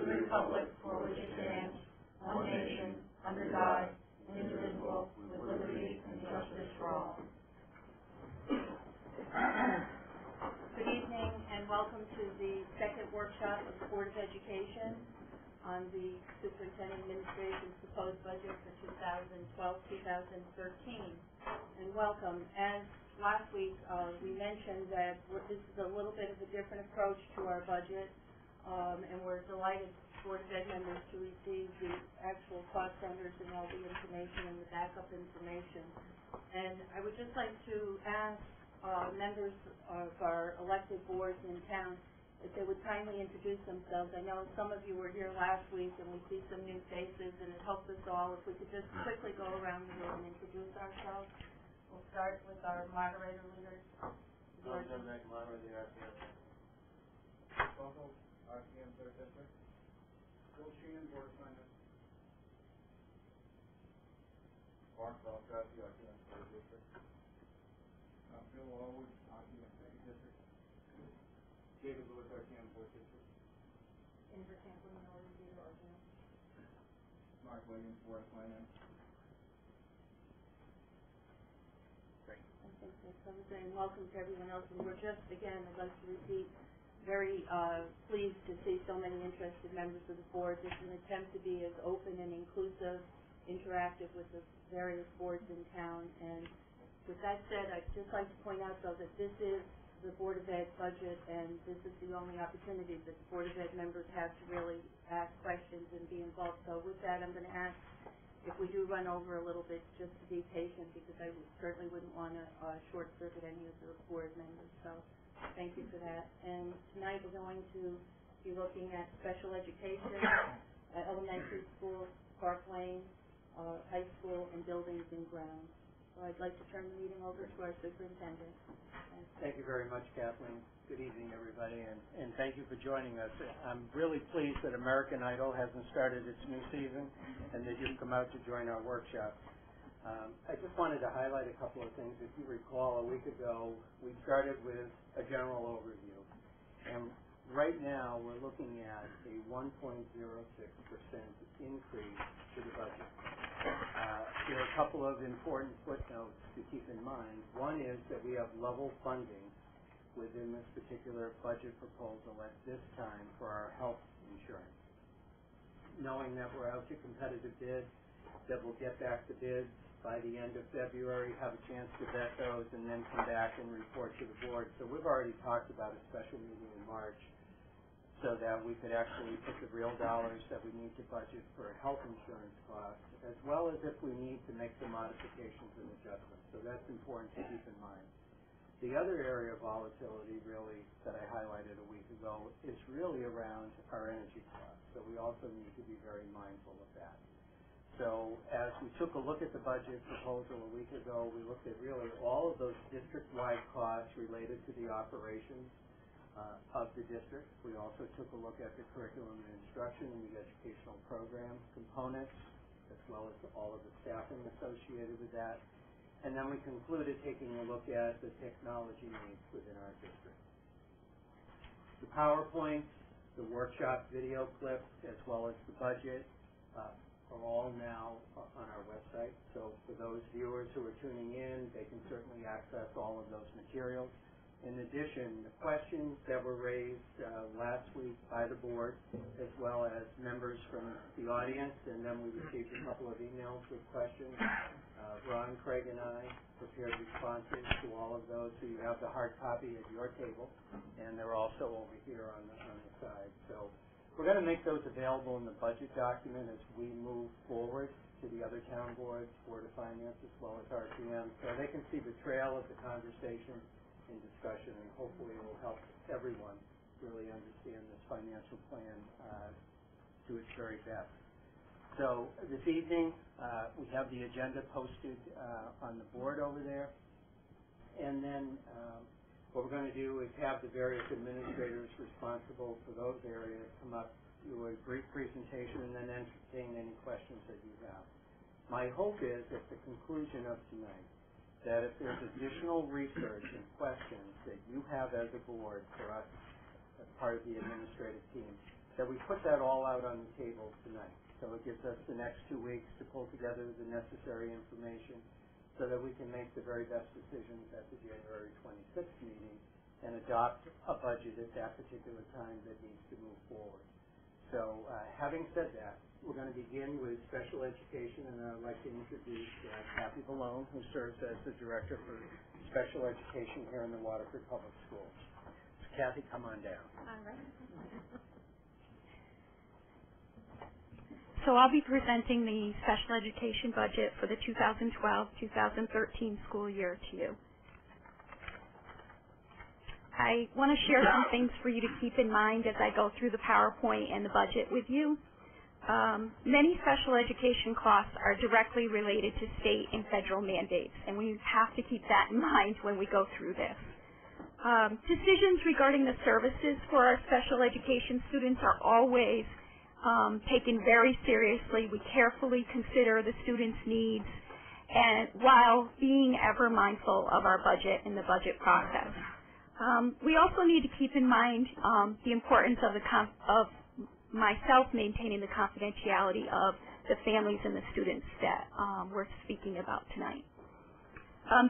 the republic for which it stands, one nation, under God, indivisible, with liberty and justice for all. Good evening and welcome to the second workshop of the Board of Education on the Superintendent Administration's proposed budget for 2012-2013. And welcome. As last week we mentioned that this is a little bit of a different approach to our budget, and we're delighted Board of Ed members to receive the actual cost centers and all the information and the backup information. And I would just like to ask members of our elected boards in town if they would kindly introduce themselves. I know some of you were here last week and we see some new faces, and it helps us all if we could just quickly go around the room and introduce ourselves. We'll start with our moderator leaders. I'm Dominic, moderator of the RTM. Local RTM 3rd District. Bill Sheehan, Board of Finance. Mark Valstrati, RTM 3rd District. Bill Allwood, RTM 2nd District. David Lewis, RTM 4th District. Amber Tampa, minority leader, RTM. Mark Williams, Board of Finance. Great. I think that's everything. Welcome to everyone else. And we're just, again, I'd like to repeat, very pleased to see so many interested members of the board. This is an attempt to be as open and inclusive, interactive with the various boards in town. And with that said, I'd just like to point out, though, that this is the Board of Ed budget, and this is the only opportunity that the Board of Ed members have to really ask questions and be involved. So with that, I'm going to ask, if we do run over a little bit, just to be patient, because I certainly wouldn't want to short-circuit any of the board members. So thank you for that. And tonight we're going to be looking at special education, elementary school, Park Lane, high school, and buildings and grounds. So I'd like to turn the meeting over to our superintendent. Thank you very much, Kathleen. Good evening, everybody, and thank you for joining us. I'm really pleased that American Idol hasn't started its new season and that you've come out to join our workshop. I just wanted to highlight a couple of things. If you recall, a week ago, we started with a general overview, and right now we're looking at a 1.06% increase to the budget. There are a couple of important footnotes to keep in mind. One is that we have level funding within this particular budget proposal at this time for our health insurance. Knowing that we're out to competitive bid, that we'll get back the bids by the end of February, have a chance to vet those, and then come back and report to the board. So we've already talked about a special meeting in March so that we could actually put the real dollars that we need to budget for health insurance costs, as well as if we need to make some modifications and adjustments. So that's important to keep in mind. The other area of volatility, really, that I highlighted a week ago is really around our energy costs. So we also need to be very mindful of that. So as we took a look at the budget proposal a week ago, we looked at really all of those district-wide costs related to the operations of the district. We also took a look at the curriculum and instruction and the educational program components, as well as all of the staffing associated with that. And then we concluded taking a look at the technology needs within our district. The PowerPoints, the workshop video clips, as well as the budget are all now on our website. So for those viewers who are tuning in, they can certainly access all of those materials. In addition, the questions that were raised last week by the board, as well as members from the audience, and then we received a couple of emails with questions. Ron, Craig, and I prepared responses to all of those, so you have the hard copy at your table, and they're also over here on the side. So we're going to make those available in the budget document as we move forward to the other town boards, Board of Finance, as well as RTM, so they can see the trail of the conversation and discussion, and hopefully it will help everyone really understand this financial plan to its very best. So this evening, we have the agenda posted on the board over there, and then what we're going to do is have the various administrators responsible for those areas come up, do a brief presentation, and then entertain any questions that you have. My hope is at the conclusion of tonight that if there's additional research and questions that you have as a board for us as part of the administrative team, that we put that all out on the table tonight. So it gives us the next 2 weeks to pull together the necessary information so that we can make the very best decisions at the January 26th meeting and adopt a budget at that particular time that needs to move forward. So having said that, we're going to begin with special education, and I'd like to introduce Kathy Ballone, who serves as the Director for Special Education here in the Waterford Public Schools. So Kathy, come on down. All right. So I'll be presenting the special education budget for the 2012-2013 school year to you. I want to share some things for you to keep in mind as I go through the PowerPoint and the budget with you. Many special education costs are directly related to state and federal mandates, and we have to keep that in mind when we go through this. Decisions regarding the services for our special education students are always taken very seriously. We carefully consider the students' needs, and while being ever mindful of our budget and the budget process. We also need to keep in mind the importance of myself maintaining the confidentiality of the families and the students that we're speaking about tonight.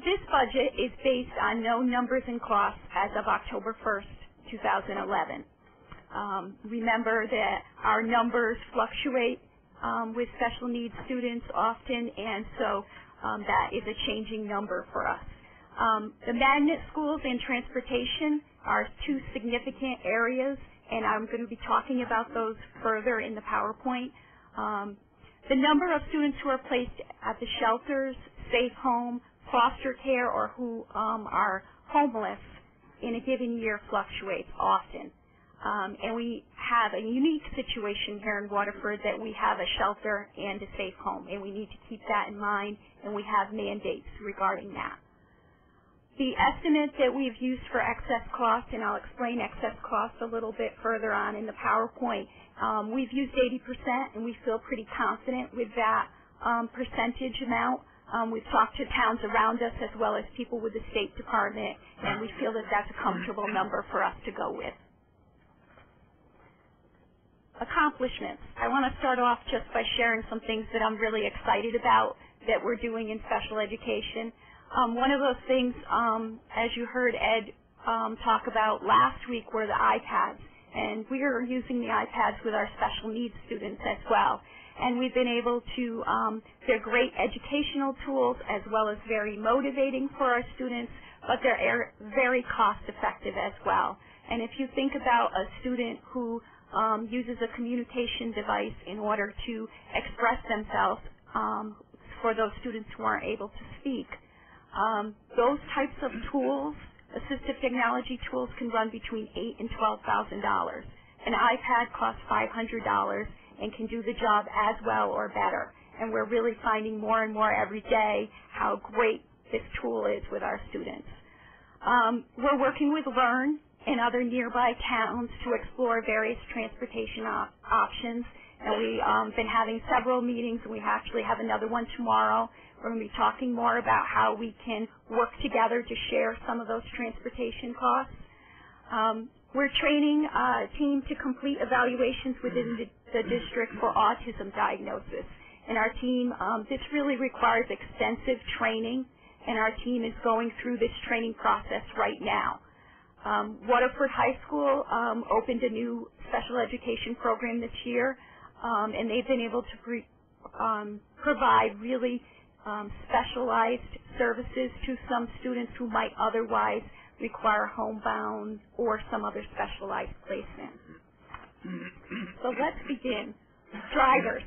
This budget is based on known numbers and costs as of October 1st, 2011. Remember that our numbers fluctuate with special needs students often, and so that is a changing number for us. The magnet schools and transportation are two significant areas, and I'm going to be talking about those further in the PowerPoint. The number of students who are placed at the shelters, safe home, foster care, or who are homeless in a given year fluctuates often. And we have a unique situation here in Waterford that we have a shelter and a safe home, and we need to keep that in mind, and we have mandates regarding that. The estimate that we've used for excess cost, and I'll explain excess cost a little bit further on in the PowerPoint, we've used 80%, and we feel pretty confident with that percentage amount. We've talked to towns around us as well as people with the State Department, and we feel that that's a comfortable number for us to go with. Accomplishments. I want to start off just by sharing some things that I'm really excited about that we're doing in special education. One of those things, as you heard Ed talk about last week, were the iPads. And we are using the iPads with our special needs students as well. And we've been able to, they're great educational tools as well as very motivating for our students, but they're very cost effective as well. And if you think about a student who uses a communication device in order to express themselves for those students who aren't able to speak, those types of tools, assistive technology tools, can run between $8,000 and $12,000. An iPad costs $500 and can do the job as well or better. And we're really finding more and more every day how great this tool is with our students. We're working with Learn and other nearby towns to explore various transportation options. And we've been having several meetings, and we actually have another one tomorrow. We're going to be talking more about how we can work together to share some of those transportation costs. We're training a team to complete evaluations within the district for autism diagnosis. And our team, this really requires extensive training, and our team is going through this training process right now. Waterford High School opened a new special education program this year, and they've been able to provide really specialized services to some students who might otherwise require homebound or some other specialized placement. So let's begin. Drivers.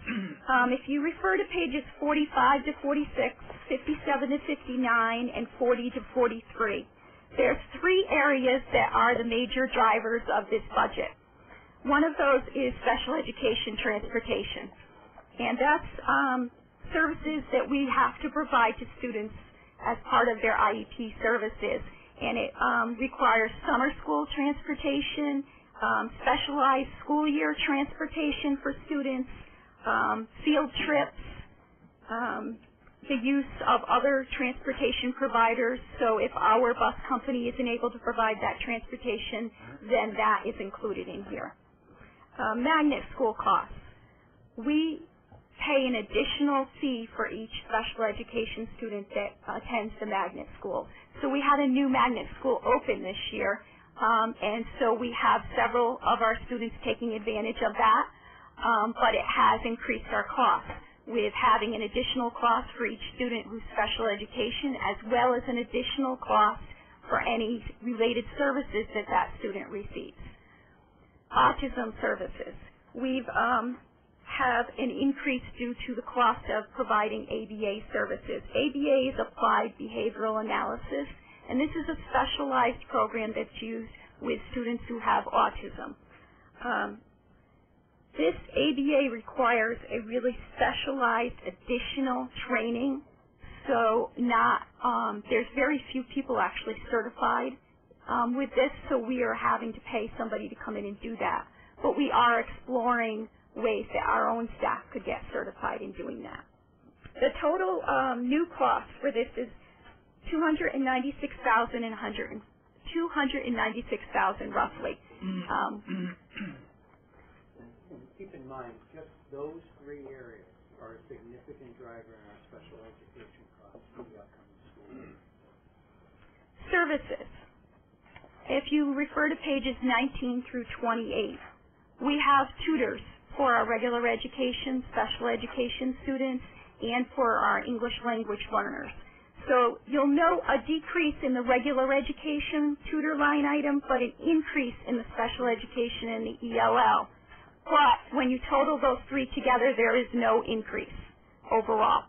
If you refer to pages 45 to 46, 57 to 59, and 40 to 43, there's three areas that are the major drivers of this budget. One of those is special education transportation, and that's services that we have to provide to students as part of their IEP services, and it requires summer school transportation, specialized school year transportation for students, field trips, the use of other transportation providers. So if our bus company isn't able to provide that transportation, then that is included in here. magnet school costs. We pay an additional fee for each special education student that attends the magnet school. So we had a new magnet school open this year, and so we have several of our students taking advantage of that, but it has increased our costs with having an additional cost for each student who's special education, as well as an additional cost for any related services that that student receives. Autism services. We've have an increase due to the cost of providing ABA services. ABA is Applied Behavioral Analysis, and this is a specialized program that's used with students who have autism. This ABA requires a really specialized additional training, so there's very few people actually certified with this, so we are having to pay somebody to come in and do that. But we are exploring ways that our own staff could get certified in doing that. The total new cost for this is $296,000 roughly. And keep in mind, just those three areas are a significant driver in our special education costs for the upcoming school year. Services. If you refer to pages 19 through 28, we have tutors for our regular education, special education students, and for our English language learners. So you'll note a decrease in the regular education tutor line item, but an increase in the special education and the ELL. But when you total those three together, there is no increase overall.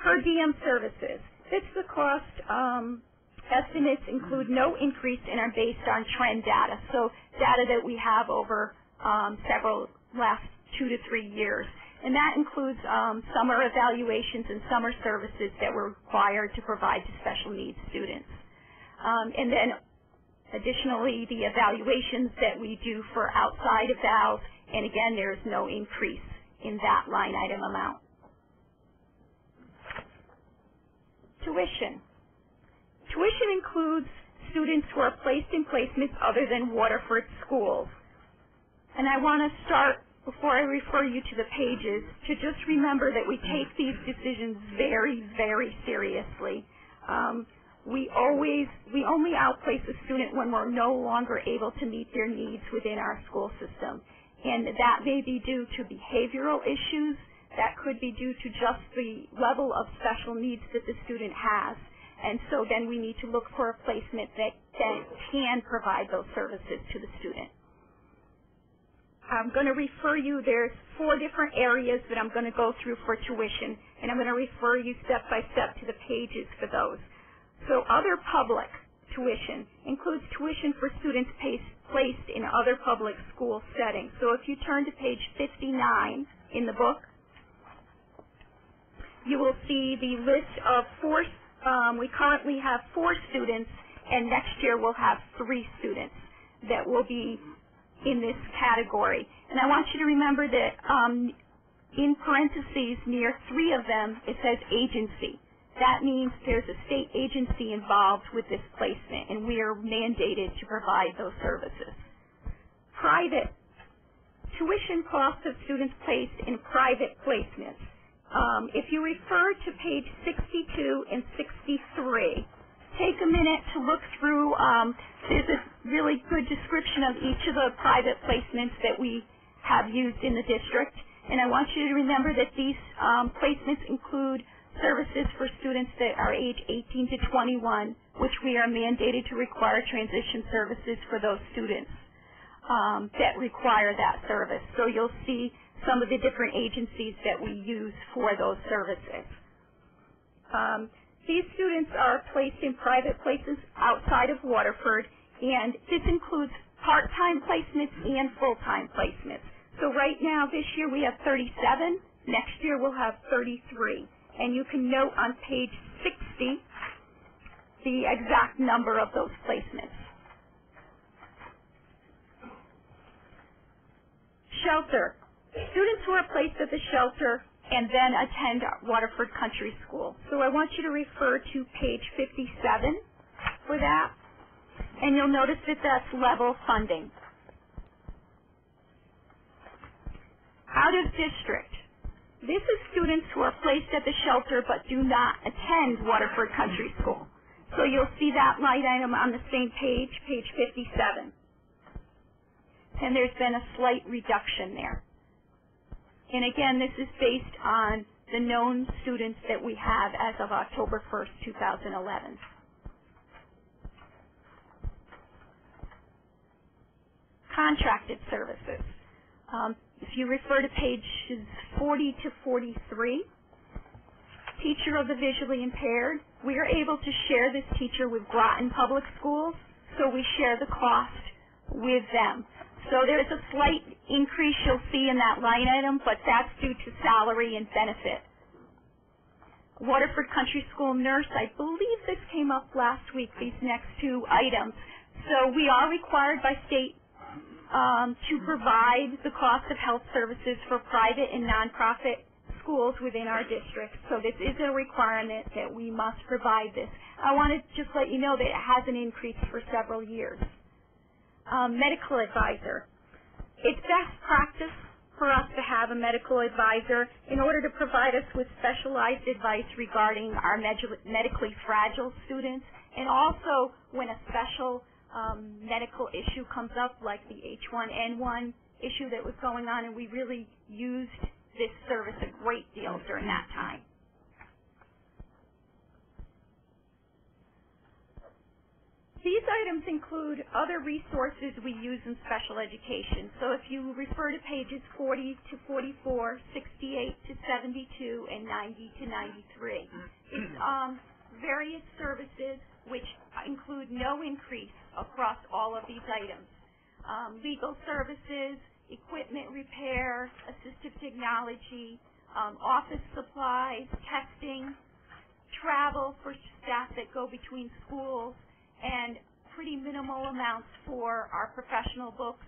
Per diem services. The cost estimates include no increase and are based on trend data, so data that we have over several last 2 to 3 years. And that includes summer evaluations and summer services that we're required to provide to special needs students. And then additionally, the evaluations that we do for outside of VALS, and again, there is no increase in that line item amount. Tuition. Tuition includes students who are placed in placements other than Waterford schools. And I want to start, before I refer you to the pages, to just remember that we take these decisions very, very seriously. We only outplace a student when we're no longer able to meet their needs within our school system. And that may be due to behavioral issues. That could be due to just the level of special needs that the student has. And so then we need to look for a placement that can provide those services to the student. I'm going to refer you, there's 4 different areas that I'm going to go through for tuition, and I'm going to refer you step by step to the pages for those. So other public tuition includes tuition for students placed in other public school settings. So if you turn to page 59 in the book, you will see the list of 4, we currently have 4 students, and next year we'll have 3 students that will be in this category. And I want you to remember that in parentheses near 3 of them it says agency. That means there's a state agency involved with this placement, and we are mandated to provide those services. Private. Tuition costs of students placed in private placements. If you refer to page 62 and 63, take a minute to look through. There's a really good description of each of the private placements that we have used in the district. And I want you to remember that these placements include services for students that are age 18 to 21, which we are mandated to require transition services for those students that require that service. So you'll see some of the different agencies that we use for those services. These students are placed in private places outside of Waterford, and this includes part-time placements and full-time placements. So right now, this year, we have 37. Next year, we'll have 33. And you can note on page 60 the exact number of those placements. Shelter. Students who are placed at the shelter and then attend Waterford Country School. So I want you to refer to page 57 for that, and you'll notice that that's level funding. Out of district. This is students who are placed at the shelter but do not attend Waterford Country School. So you'll see that line item on the same page, page 57. And there's been a slight reduction there. And again, this is based on the known students that we have as of October 1st, 2011. Contracted services. If you refer to pages 40 to 43, teacher of the visually impaired, we are able to share this teacher with Groton Public Schools, so we share the cost with them. So there's a slight increase you'll see in that line item, but that's due to salary and benefit. Waterford Country School nurse, I believe this came up last week, these next two items. So we are required by state to provide the cost of health services for private and nonprofit schools within our district. So this is a requirement that we must provide this. I want to just let you know that it hasn't increased for several years. Medical advisor. It's best practice for us to have a medical advisor in order to provide us with specialized advice regarding our medically fragile students, and also when a special medical issue comes up, like the H1N1 issue that was going on, and we really used this service a great deal during that time. These items include other resources we use in special education. So if you refer to pages 40 to 44, 68 to 72, and 90 to 93, it's various services which include no increase across all of these items. Legal services, equipment repair, assistive technology, office supplies, testing, travel for staff that go between schools, and pretty minimal amounts for our professional books,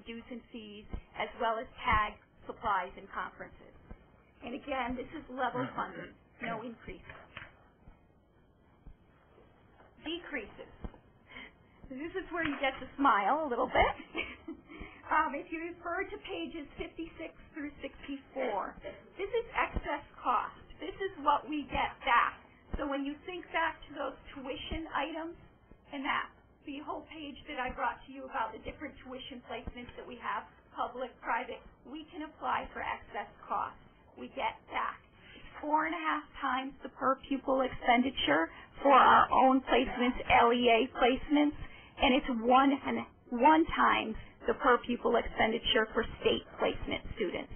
dues and fees, as well as tag supplies and conferences. And again, this is level funded, no increase. Decreases. This is where you get to smile a little bit. If you refer to pages 56 through 64, this is excess cost. This is what we get back. So when you think back to those tuition items, and that the whole page that I brought to you about the different tuition placements that we have, public, private, we can apply for excess costs. We get back. It's 4.5 times the per pupil expenditure for our own placements, LEA placements, and it's one times the per pupil expenditure for state placement students.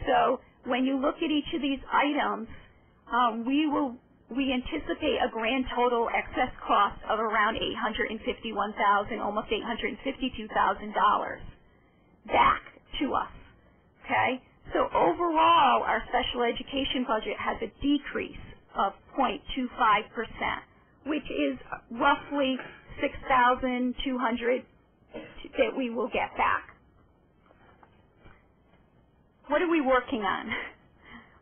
So when you look at each of these items, we anticipate a grand total excess cost of around $851,000, almost $852,000 back to us, okay? So overall, our special education budget has a decrease of 0.25%, which is roughly $6,200 that we will get back. What are we working on?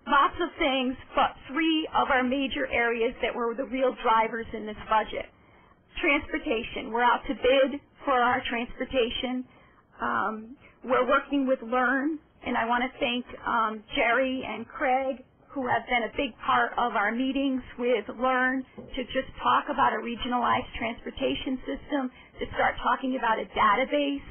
Lots of things, but three of our major areas that were the real drivers in this budget. Transportation. We're out to bid for our transportation. We're working with LEARN, and I want to thank Jerry and Craig, who have been a big part of our meetings with LEARN to just talk about a regionalized transportation system, to start talking about a database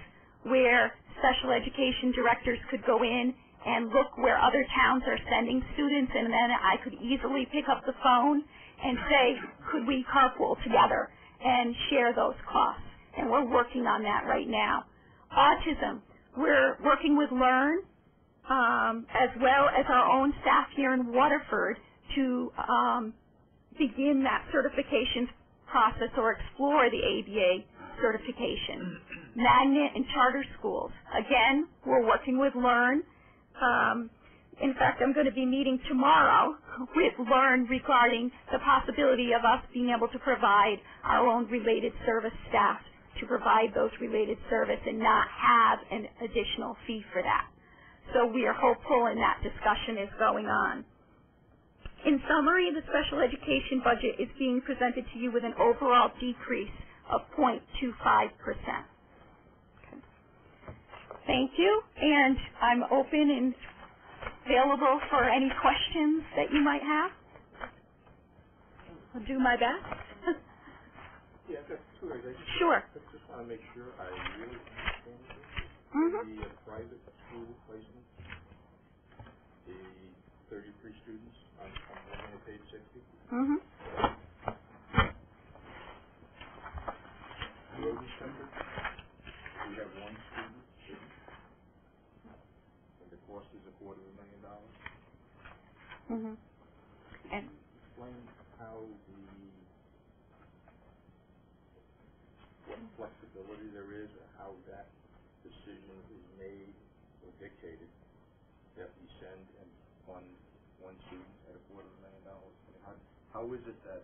where special education directors could go in and look where other towns are sending students, and then I could easily pick up the phone and say, could we carpool together and share those costs? And we're working on that right now. Autism. We're working with LEARN, as well as our own staff here in Waterford, to begin that certification process or explore the ABA certification. Magnet and charter schools. Again, we're working with LEARN. In fact, I'm going to be meeting tomorrow with LEARN regarding the possibility of us being able to provide our own related service staff to provide those related service and not have an additional fee for that. So we are hopeful, and that discussion is going on. In summary, the special education budget is being presented to you with an overall decrease of 0.25%. Thank you, and I'm open available for any questions that you might have. I'll do my best. Yeah, I've got two areas. Sure. I just want to make sure I really understand this. Mm-hmm. The private school placement, the 33 students, I'm looking at page 60. Mm-hmm. Road Center, we have one student, and the cost is $250,000. Mm-hmm. Can you explain how what flexibility there is, or how that decision is made or dictated that we send and fund one student at $250,000? I mean, how is it that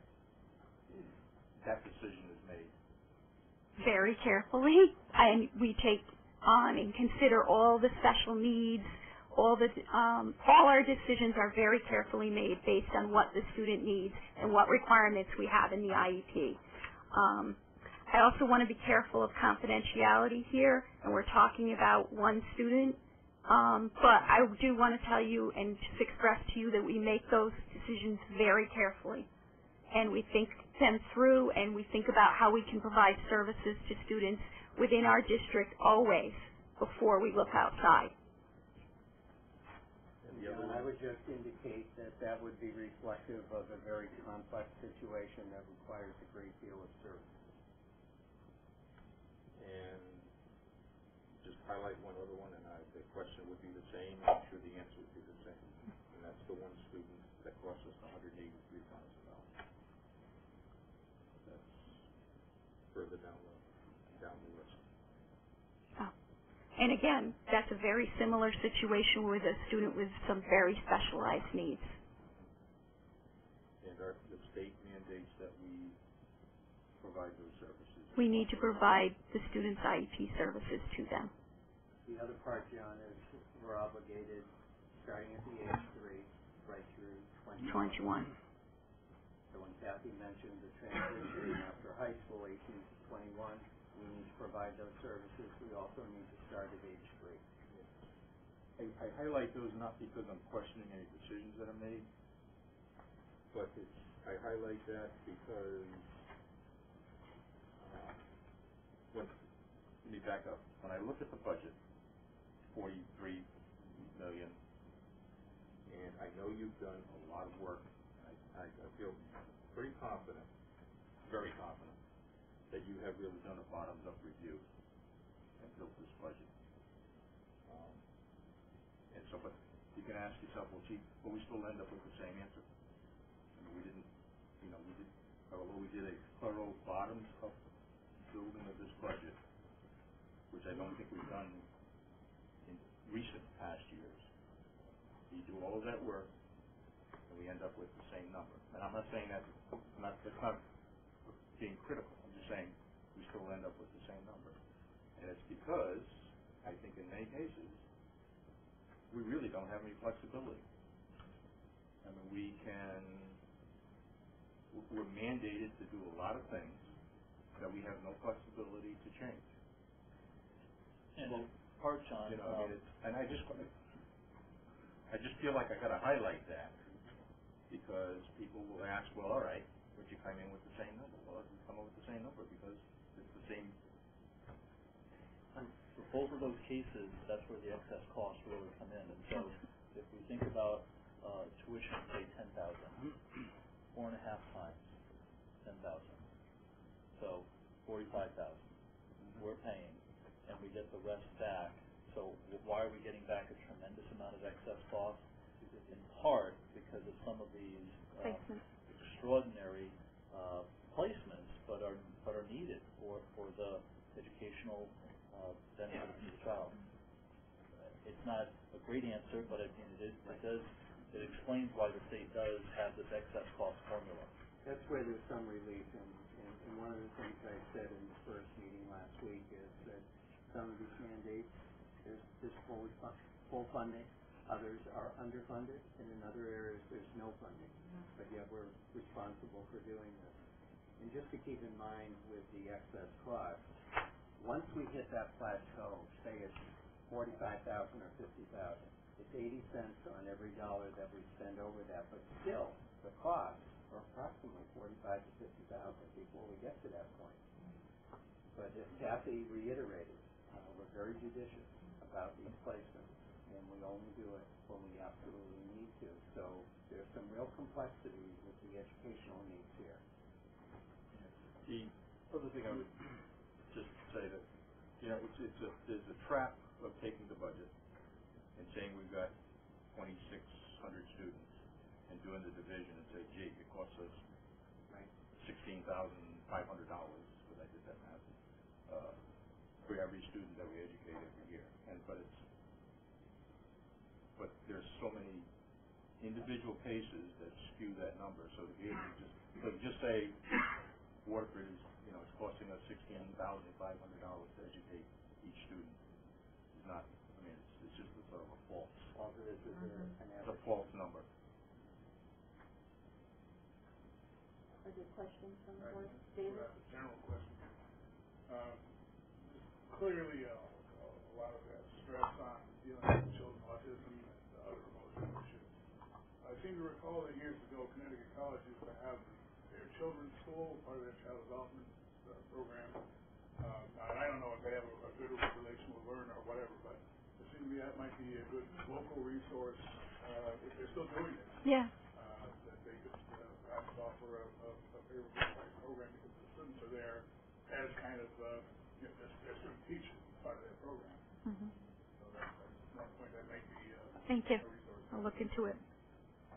that decision is made? Very carefully, and we take on and consider all the special needs. All our decisions are very carefully made based on what the student needs and what requirements we have in the IEP. I also want to be careful of confidentiality here, and we're talking about one student. But I do want to tell you and just express to you that we make those decisions very carefully, and we think them through, and we think about how we can provide services to students within our district always before we look outside. I would just indicate that that would be reflective of a very complex situation that requires a great deal of service. And just highlight one other one, and the question would be the same. I'm sure the answer would be the same. And that's the one student that cost us $183,000. That's further down the list. Oh. And again, that's a very similar situation with a student with some very specialized needs. And the state mandates that we provide those services. We need to provide the students' IEP services to them. The other part, John, is we're obligated, starting at the age 3, right through 21. So when Kathy mentioned the transition after high school, 18 to 21, we need to provide those services. We also need to start at age 3. I highlight those not because I'm questioning any decisions that are made, but I highlight that because let me back up. When I look at the budget, $43 million, and I know you've done a lot of work. I feel pretty confident, very confident, that you have really done a bottoms-up review and built this budget. And so, but you can ask yourself, well, gee, will we still end up with the same answer? I mean, we didn't, although we did a thorough bottoms-up building of this budget, which I don't think we've done in recent past years. You do all of that work, and we end up with the same number. And I'm not saying that, that's not being critical. I'm just saying we still end up with the same number. And it's because, I think in many cases, we really don't have any flexibility. I mean, we're mandated to do a lot of things that we have no flexibility to change. And part, John, and I just feel like I got to highlight that because people will ask, well, all right, would you come in with the same number? Well, you come up with the same number because it's the same. for both of those cases, that's where the excess costs really come in. And so, if we think about tuition, say 10,000, 4.5 times 10,000, so 45,000. We're paying, and we get the rest back. So why are we getting back a tremendous amount of excess cost? In part because of some of these extraordinary placements, but are needed for the educational benefit of the child. It's not a great answer, but it explains why the state does have this excess cost formula. That's where there's some relief, and one of the things I said in the first meeting last week is that some of these mandates, there's full funding, others are underfunded, and in other areas there's no funding, but yet we're responsible for doing this. And just to keep in mind with the excess cost, once we hit that plateau, say it's 45,000 or 50,000, It's 80 cents on every dollar that we spend over that, but still, the costs are approximately 45 to 50,000 before we get to that point. But as Kathy reiterated, we're very judicious about these placements, and we only do it when we absolutely need to. So there's some real complexity with the educational needs here. The other thing I would just say that, there's a trap of taking the budget and saying we've got 2,600 students and doing the division and say, gee, it costs us $16,500, because I did that math, for every student that we educate every year. But there's so many individual cases that skew that number. So to be able to just say Waterford is, it's costing us $16,500 to educate each student is not. I mean, it's just a sort of a false. It's a false number. Are there questions from the board? David? General question. Clearly, a lot of that stress on dealing with children with autism and other emotional issues. I seem to recall that years ago, Connecticut College used to have their children's school, part of their child development program. I don't know if they have a good relation with Learn or whatever, but it seems to me that might be a good local resource if they're still doing it. Yeah. That they could perhaps offer a favorable program because the students are there as kind of their student teachers as part of their program. Mm-hmm. So that's one point that might be Thank you. a resource. I'll look into it.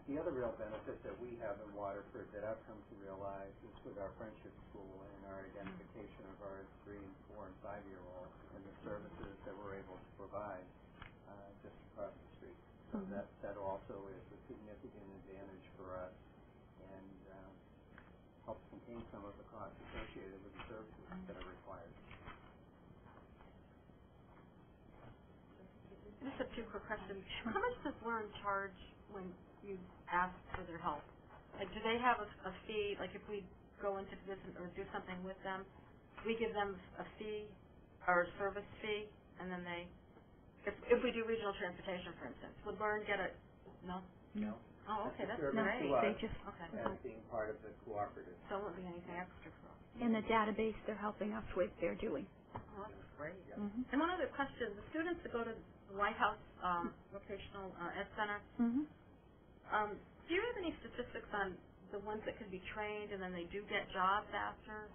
The other real benefit that we have in Waterford that I've come to realize is with our Friendship School and our identification of our 3-, 4-, and 5-year-olds and the services that we're able to provide just across the street. So that also is a significant advantage for us and helps contain some of the costs associated with the services that are required. Just a few quick questions. How much does Learn charge when you ask for their help? Like, do they have a fee? Like, if we go into business or do something with them, we give them a fee or a service fee, and then they, if we do regional transportation, for instance, would Learn get a, no? No. Oh, okay, that's Service great. to us They just, Okay. as being part of the cooperative. So it won't be anything extra for us. in the database they're helping us with, they're doing. Oh, that's great. Mm-hmm. And one other question, the students that go to the White House Vocational Ed Center, Mm-hmm. do you have any statistics on the ones that could be trained and then they do get jobs after?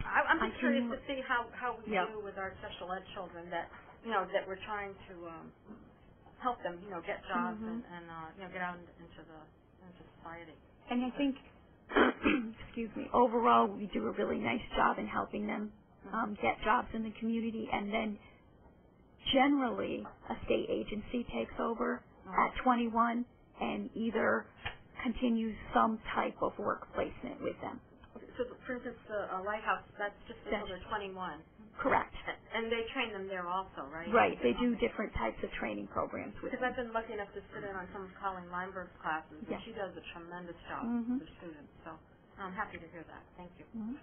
I'm just curious to see how we do with our special ed children that, that we're trying to help them, get jobs and get out into society. And I think, excuse me, overall we do a really nice job in helping them get jobs in the community, and then generally a state agency takes over at 21 and either continues some type of work placement with them. So, for instance, the Lighthouse, that's just until they're 21. Correct. And they train them there also, right? Right. They do different types of training programs with Because them. I've been lucky enough to sit in on some of Colleen Lineberg's classes, and Yes. she does a tremendous job Mhm. with students. So I'm happy to hear that. Thank you. Mm-hmm.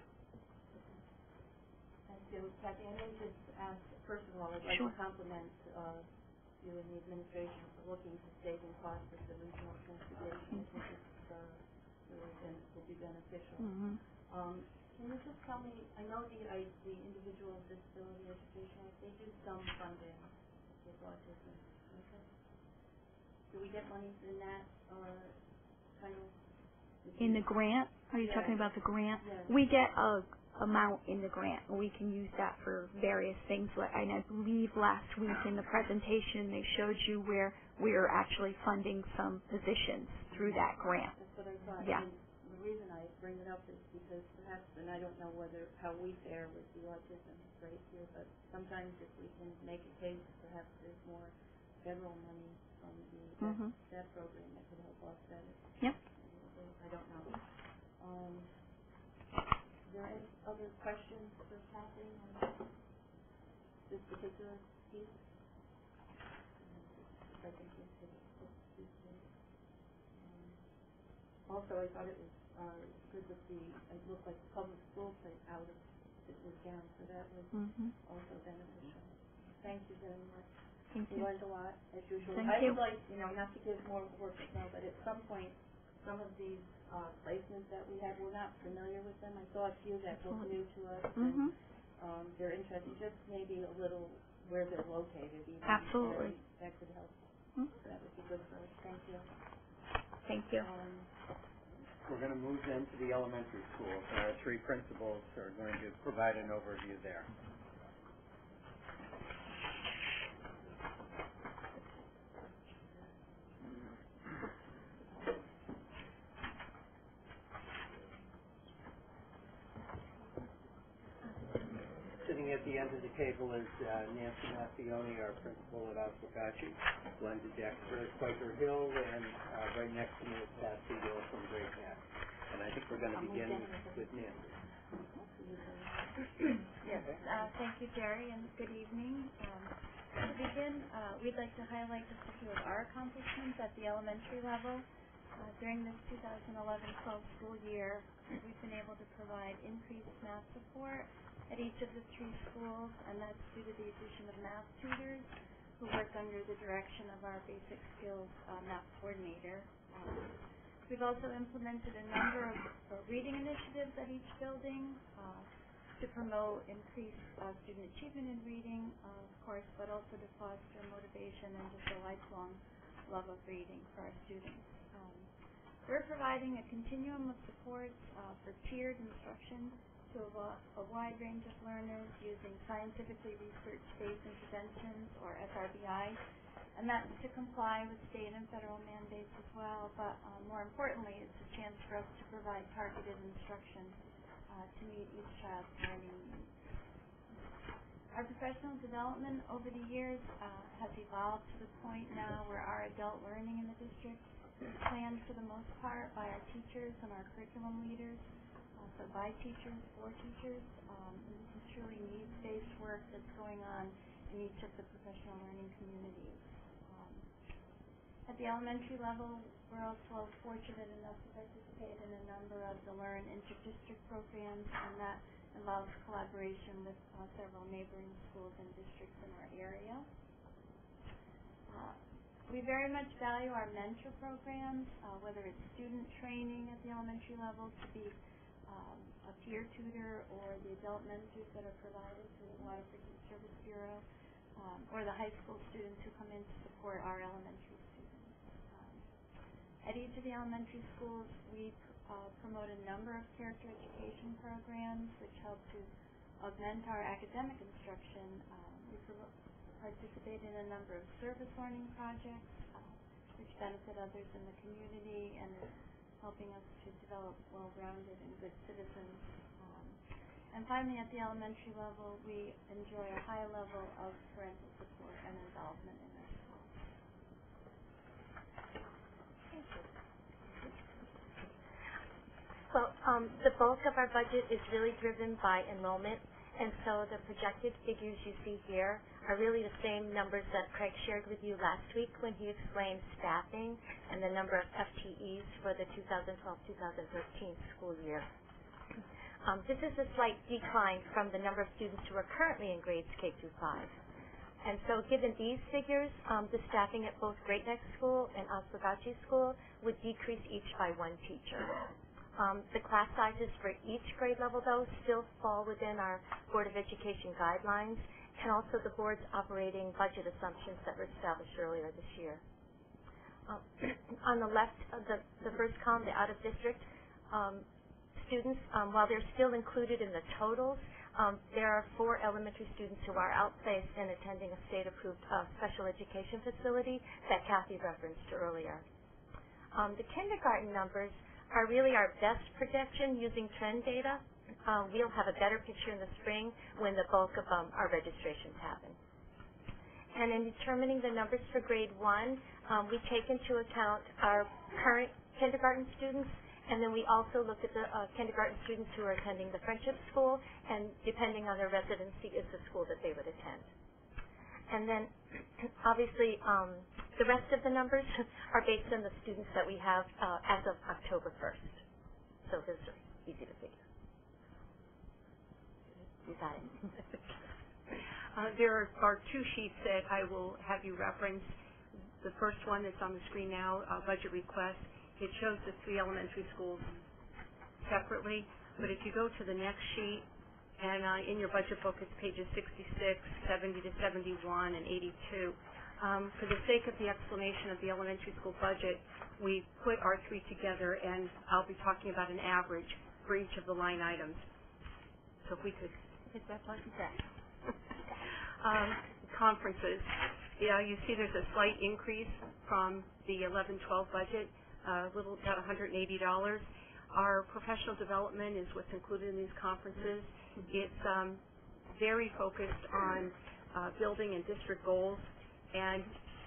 Thank you. Kathy, I know you just asked, first of all, I'd like Sure. to compliment you and the administration for looking to save in costs with the regional transportation. I think it's really will be beneficial. Mm-hmm. Can you just tell me, I know the Individual Disability Education Act, they do some funding with autism, okay? Do we get money in that title? In the grant? Are you Yeah. talking about the grant? Yeah. We get a amount in the grant, and we can use that for various things. And I believe last week in the presentation they showed you where we're actually funding some positions through that grant. That's what I thought. Yeah. And the reason I bring it up is because perhaps, and I don't know how we fare with the autism rate here, but sometimes if we can make a case, perhaps there's more federal money from that program that could help offset it. Yep. I don't know. Is there any other questions for Kathy on this particular piece? I think this is also, I thought it was good that it looked like the public school site out of it was down, so that was Mm-hmm. also beneficial. Thank you very much. Thank We you. learned a lot, as usual. Thank I you. would like, not to give more work to Mel, but at some point, some of these placements that we had, we're not familiar with them. I saw a few that look new to us, and they're interesting, just maybe a little where they're located even. Absolutely. That could help. That would be good for us. Thank you. Thank you. We're going to move then to the elementary schools. Our three principals are going to provide an overview there. Sitting at the end of the table is Nancy Massioni, our principal at Oswegatchie, Glenda Dexter, Quaker Hill, and right next to me is Pat Siegel from Great Neck. And I think we're going to begin with Nancy. Yes, thank you, Jerry, and good evening. To begin, we'd like to highlight just a few of our accomplishments at the elementary level. During this 2011-12 school year, we've been able to provide increased math support at each of the three schools, and that's due to the addition of math tutors who work under the direction of our basic skills math coordinator. We've also implemented a number of reading initiatives at each building to promote increased student achievement in reading, of course, but also to foster motivation and just a lifelong love of reading for our students. We're providing a continuum of supports for tiered instruction to a wide range of learners using scientifically research-based interventions, or SRBI, and that's to comply with state and federal mandates as well, but more importantly, it's a chance for us to provide targeted instruction to meet each child's learning needs. Our professional development over the years has evolved to the point now where our adult learning in the district is planned for the most part by our teachers and our curriculum leaders, so by teachers, for teachers. This is truly needs-based work that's going on in each of the professional learning communities. At the elementary level, we're also fortunate enough to participate in a number of the Learn Inter-District programs, and that involves collaboration with several neighboring schools and districts in our area. We very much value our mentor programs, whether it's student training at the elementary level to be a peer tutor, or the adult mentors that are provided through the Waterford Youth Service Bureau, or the high school students who come in to support our elementary students. At each of the elementary schools, we promote a number of character education programs which help to augment our academic instruction. We participate in a number of service learning projects which benefit others in the community and is helping us to develop well-rounded and good citizens. And finally, at the elementary level, we enjoy a high level of parental support and involvement in our schools. Well, the bulk of our budget is really driven by enrollment, and so the projected figures you see here are really the same numbers that Craig shared with you last week when he explained staffing and the number of FTEs for the 2012-2013 school year. This is a slight decline from the number of students who are currently in grades K through 5. And so given these figures, the staffing at both Great Neck School and Oswegatchie School would decrease each by 1 teacher. The class sizes for each grade level, though, still fall within our Board of Education guidelines and also the board's operating budget assumptions that were established earlier this year. On the left of the first column, the out-of-district students, while they're still included in the totals, there are 4 elementary students who are outplaced and attending a state-approved special education facility that Kathy referenced earlier. The kindergarten numbers are really our best projection using trend data. We'll have a better picture in the spring when the bulk of our registrations happen. And in determining the numbers for grade 1, we take into account our current kindergarten students, and then we also look at the kindergarten students who are attending the Friendship School, and depending on their residency is the school that they would attend. And then, obviously, the rest of the numbers are based on the students that we have as of October 1st. So those are easy to figure. You got it. There are two sheets that I will have you reference. The first one that's on the screen now, budget request, it shows the 3 elementary schools separately, but if you go to the next sheet, and in your budget book it's pages 66, 70 to 71, and 82. For the sake of the explanation of the elementary school budget, we put our 3 together, and I'll be talking about an average for each of the line items. So if we could hit that button. Conferences. Yeah, you see there's a slight increase from the 11-12 budget, a little about $180. Our professional development is what's included in these conferences. It's very focused on building and district goals, and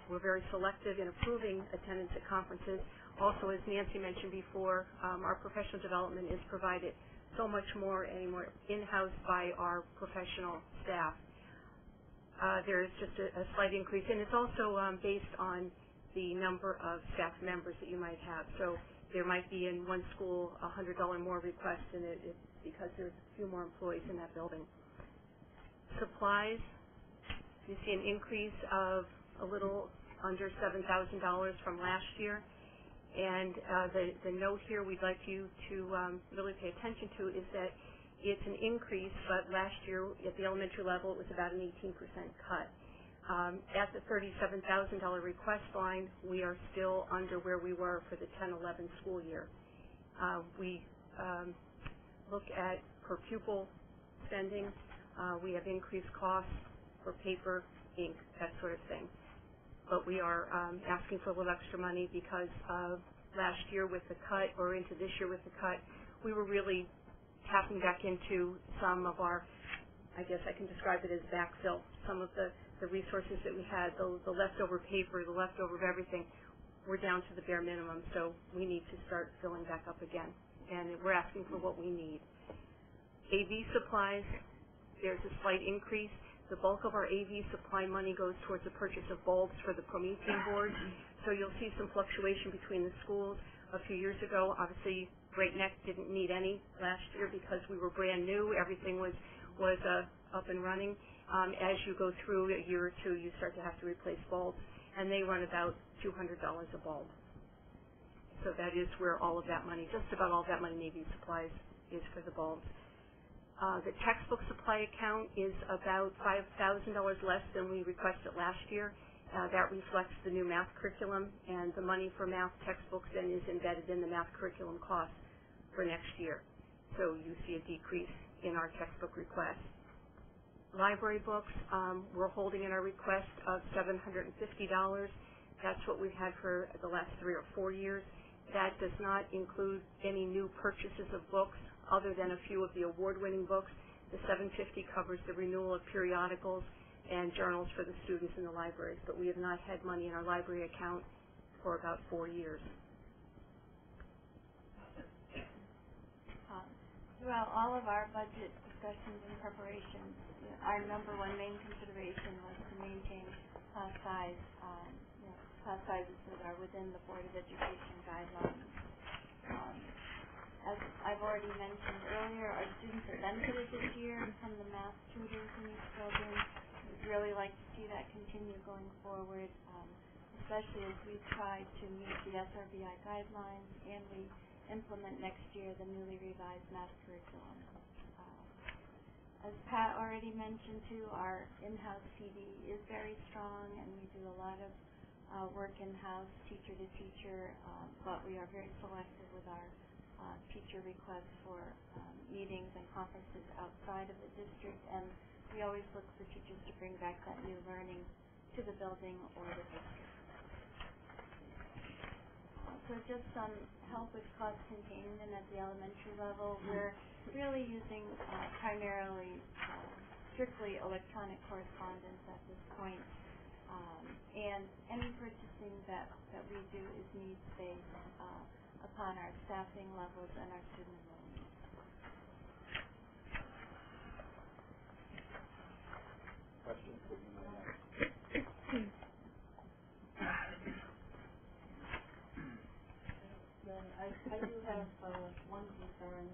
we're very selective in approving attendance at conferences. Also, as Nancy mentioned before, our professional development is provided so much more anymore in-house by our professional staff. There's just a slight increase, and it's also based on the number of staff members that you might have. So there might be in one school a $100 more request, and it's because there's a few more employees in that building. Supplies, you see an increase of a little under $7,000 from last year. And the note here we'd like you to really pay attention to is that it's an increase, but last year at the elementary level it was about an 18% cut. At the $37,000 request line, we are still under where we were for the 10-11 school year. We look at per pupil spending. We have increased costs for paper, ink, that sort of thing. But we are asking for a little extra money because last year with the cut, or into this year with the cut, we were really tapping back into some of our, I guess I can describe it as backfill, some of the resources that we had, the leftover paper, the leftover of everything, we're down to the bare minimum, so we need to start filling back up again. And we're asking for what we need. AV supplies, there's a slight increase. The bulk of our AV supply money goes towards the purchase of bulbs for the Promethean boards, so you'll see some fluctuation between the schools. A few years ago, obviously, Great Neck didn't need any last year because we were brand new. Everything was up and running. As you go through a year or two, you start to have to replace bulbs, and they run about $200 a bulb. So that is where all of that money, just about all of that money in AV supplies is for the bulbs. The textbook supply account is about $5,000 less than we requested last year. That reflects the new math curriculum, and the money for math textbooks then is embedded in the math curriculum cost for next year. So you see a decrease in our textbook request. Library books, we're holding in our request of $750. That's what we've had for the last 3 or 4 years. That does not include any new purchases of books other than a few of the award-winning books. The $750 covers the renewal of periodicals and journals for the students in the libraries, but we have not had money in our library account for about 4 years. Throughout all of our budget discussions and preparations, our number one main consideration was to maintain class size, class sizes that are within the Board of Education guidelines. As I've already mentioned earlier, our students are benefited this year from the math tutors in each building. We'd really like to see that continue going forward, especially as we try to meet the SRBI guidelines and we implement next year the newly revised math curriculum. As Pat already mentioned too, our in-house PD is very strong, and we do a lot of work in-house, teacher to teacher, but we are very selective with our teacher requests for meetings and conferences outside of the district, and we always look for teachers to bring back that new learning to the building or the district. So just some help with cost containment at the elementary level. We're really using primarily strictly electronic correspondence at this point, and any purchasing that we do is needs-based upon our staffing levels and our student enrollment. Questions? I do have one concern,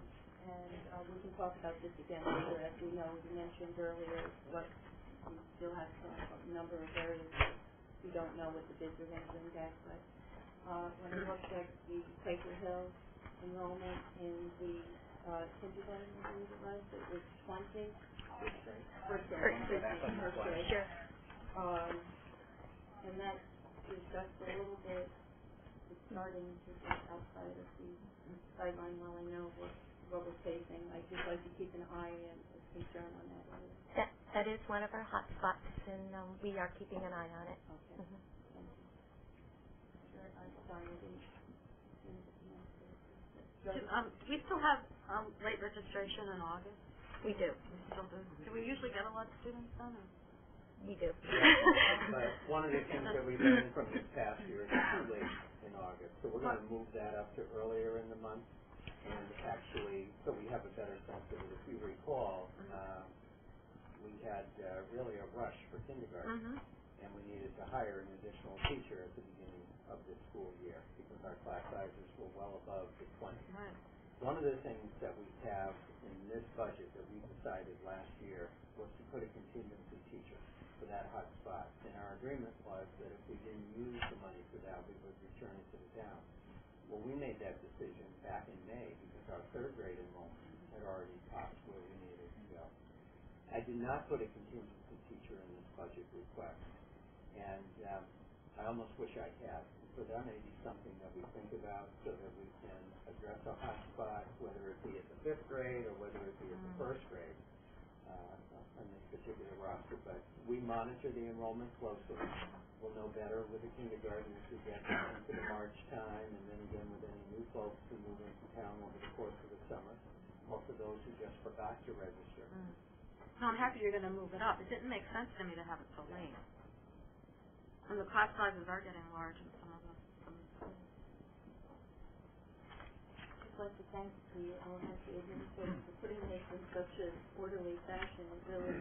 and we can talk about this again later. As we know, we mentioned earlier what we number of areas. We don't know what the bids are going to bring back, but when I looked at the Quaker Hill enrollment in the kindergarten, I believe it was 20 first grade. Sure. And that is just a little bit, it's starting to get outside of the guideline. While I know what we're facing, I'd just like to keep an eye and a concern on that area. That is one of our hot spots, and we are keeping an eye on it. Okay. Mm-hmm. Thank you. Sure, I'm sorry, I didn't. We still have late registration in August. We do. We still do. Do we usually get a lot of students then? Or? We do. But one of the things that we learned from this past year is it's too late in August, so we're going to move that up to earlier in the month, and actually, so we have a better sense of it. If you recall, we had really a rush for kindergarten, and we needed to hire an additional teacher at the beginning of the school year because our class sizes were well above the 20. Right. One of the things that we have in this budget that we decided last year was to put a contingency teacher for that hot spot. And our agreement was that if we didn't use the money for that, we would return it to the town. Well, we made that decision back in May because our third grade enrollment had already topped where we needed to go. I did not put a contingency teacher in this budget request, and I almost wish I had. So that may be something that we think about so that we can address a hot spot, whether it be at the 5th grade or whether it be at the 1st grade on this particular roster. But we monitor the enrollment closely. We'll know better with the kindergarten as we get into the March time, and then again with any new folks who move into town over the course of the summer, or for those who just forgot to register. No, I'm happy you're going to move it up. It didn't make sense to me to have it so late. And the class sizes are getting large in some of the schools. I'd like to thank the elementary administrators for putting this in such an orderly fashion. It really,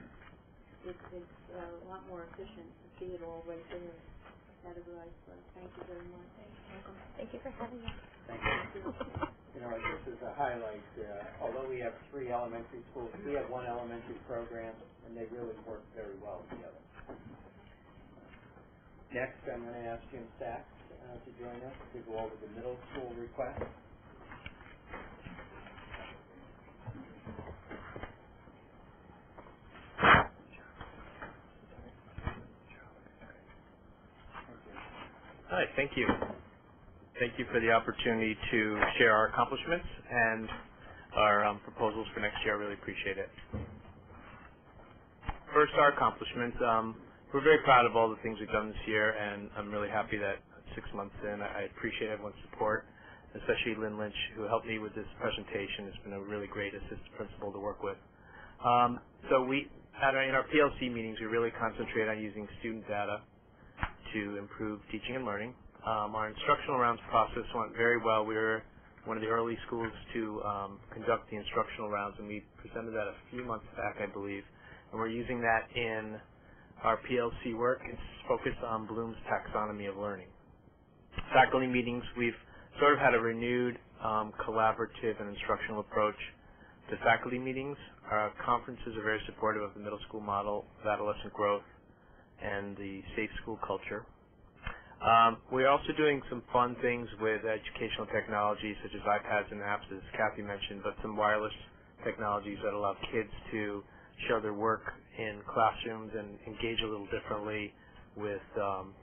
it's a lot more efficient to see it all right there categorized. So thank you very much. Thank you for having us. Thank you. You know, just as a highlight, although we have 3 elementary schools, we have 1 elementary program, and they really work very well together. Next, I'm going to ask Jim Sachs to join us to go over the middle school request. Hi, thank you. Thank you for the opportunity to share our accomplishments and our proposals for next year. I really appreciate it. First, our accomplishments. We're very proud of all the things we've done this year, and I'm really happy that 6 months in, I appreciate everyone's support, especially Lynn Lynch, who helped me with this presentation. It's been a really great assistant principal to work with. So in our PLC meetings, we really concentrate on using student data to improve teaching and learning. Our instructional rounds process went very well. We were one of the early schools to conduct the instructional rounds, and we presented that a few months back, I believe. And we're using that in our PLC work. It's focused on Bloom's taxonomy of learning. Faculty meetings, we've sort of had a renewed collaborative and instructional approach to faculty meetings. Our conferences are very supportive of the middle school model of adolescent growth and the safe school culture. We're also doing some fun things with educational technologies such as iPads and apps, as Kathy mentioned, but some wireless technologies that allow kids to show their work in classrooms and engage a little differently with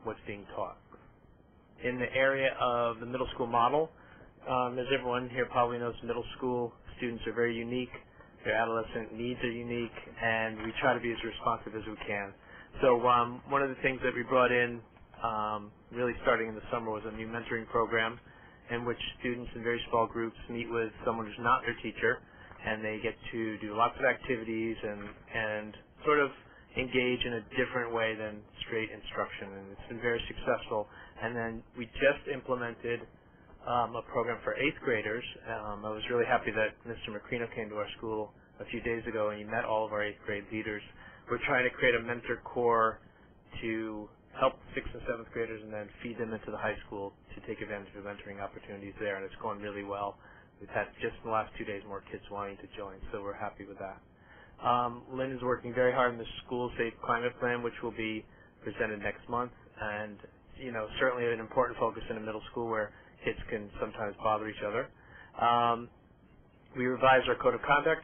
what's being taught. In the area of the middle school model, as everyone here probably knows, middle school students are very unique, their adolescent needs are unique, and we try to be as responsive as we can. So one of the things that we brought in really starting in the summer was a new mentoring program in which students in very small groups meet with someone who's not their teacher, and they get to do lots of activities and sort of engage in a different way than straight instruction, and it's been very successful. And then we just implemented a program for 8th graders. I was really happy that Mr. Macrino came to our school a few days ago and he met all of our 8th grade leaders. We're trying to create a mentor corps to help 6th and 7th graders and then feed them into the high school to take advantage of mentoring opportunities there, and it's going really well. We've had just in the last 2 days more kids wanting to join, so we're happy with that. Lynn is working very hard in the School Safe Climate Plan, which will be presented next month, and certainly an important focus in a middle school where kids can sometimes bother each other. We revised our code of conduct,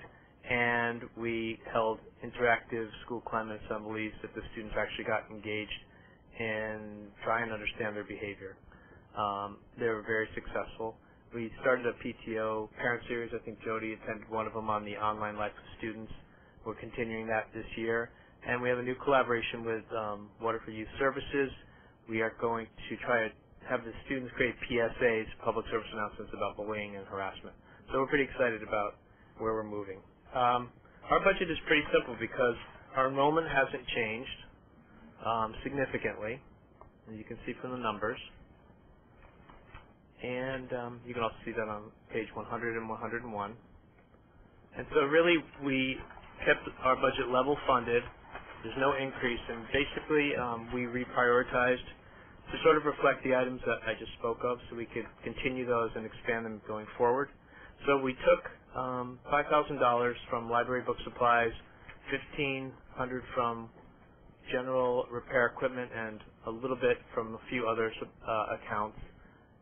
and we held interactive school climate assemblies that the students actually got engaged in trying to understand their behavior. They were very successful. We started a PTO parent series. I think Jody attended one of them on the online life of students. We're continuing that this year. And we have a new collaboration with Water for Youth Services. We are going to try to have the students create PSAs, public service announcements, about bullying and harassment. So we're pretty excited about where we're moving. Our budget is pretty simple because our enrollment hasn't changed significantly, as you can see from the numbers. And you can also see that on page 100 and 101. And so really we kept our budget level funded. There's no increase, and basically we reprioritized to sort of reflect the items that I just spoke of so we could continue those and expand them going forward. So we took $5,000 from library book supplies, $1,500 from general repair equipment, and a little bit from a few other accounts,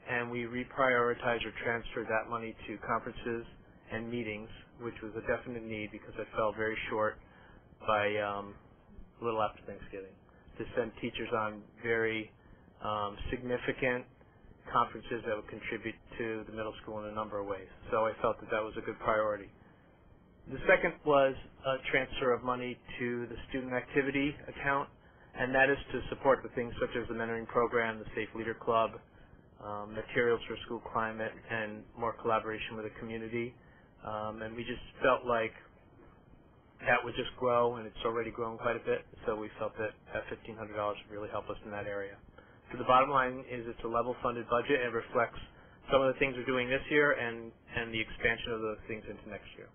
and we reprioritized or transferred that money to conferences and meetings, which was a definite need because I fell very short by a little after Thanksgiving to send teachers on very significant conferences that would contribute to the middle school in a number of ways. So I felt that that was a good priority. The second was a transfer of money to the student activity account, and that is to support the things such as the mentoring program, the Safe Leader Club, materials for school climate, and more collaboration with the community. And we just felt like that would just grow, and it's already grown quite a bit, so we felt that $1,500 would really help us in that area. So the bottom line is it's a level-funded budget, and it reflects some of the things we're doing this year and the expansion of those things into next year.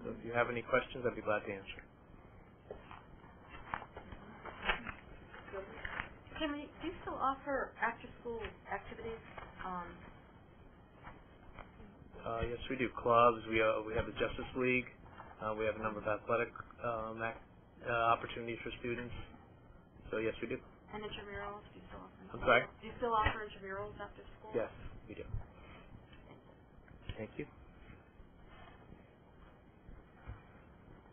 So if you have any questions, I'd be glad to answer. Kimmy, do you still offer after-school activities? Yes, we do. Clubs. We have the Justice League. We have a number of athletic opportunities for students. So yes, we do. And intramurals? Do you still offer? I'm sorry? Do you still offer intramurals after school? Yes, we do. Thank you.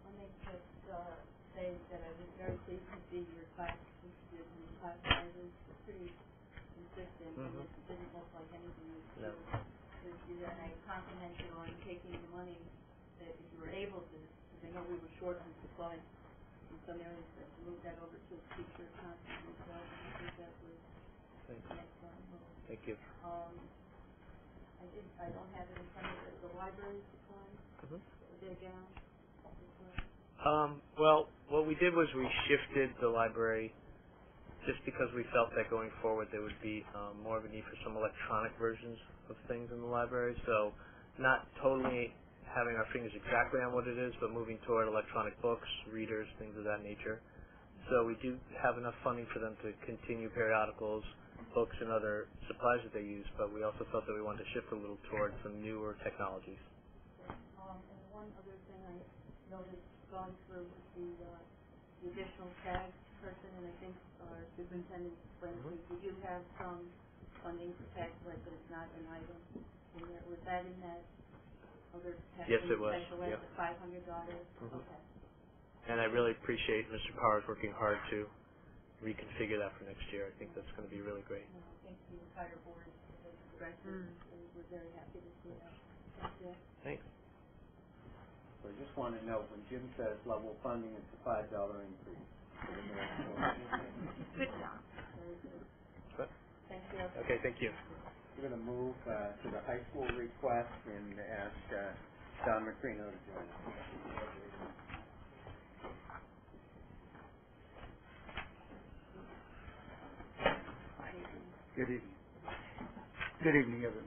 Let me just say that I was very pleased to see your class consisted in class sizes pretty consistent, and it didn't look like anything was No. And I compliment you on taking the money that if you were able to, because I know we were short on supplies in some areas, but to move that over to a teacher account, I think that was an excellent move. Thank you. I don't have it in front of the library supplies. They're down. Well, what we did was we shifted the library just because we felt that going forward there would be more of a need for some electronic versions of things in the library. So not totally having our fingers exactly on what it is, but moving toward electronic books, readers, things of that nature. So we do have enough funding for them to continue periodicals, books, and other supplies that they use, but we also felt that we wanted to shift a little towards some newer technologies. And one other thing I noticed going through the additional tag person, and I think our superintendent explained to me, we do have some funding for tag play, but it's not an item in there. Was that in that other tag? Yes, it was. Special ed, Yep. the $500? Okay. And I really appreciate Mr. Powers working hard to reconfigure that for next year. I think that's going to be really great. I think the entire board was we're very happy to see that. Thank you. Thanks. So I just want to note, when Jim says level funding, it's a $5 increase. Good job. Very good. Good. Thank you. Okay, thank you. We're going to move to the high school request and ask Don Macrino to join us. Good evening. Good evening, everyone.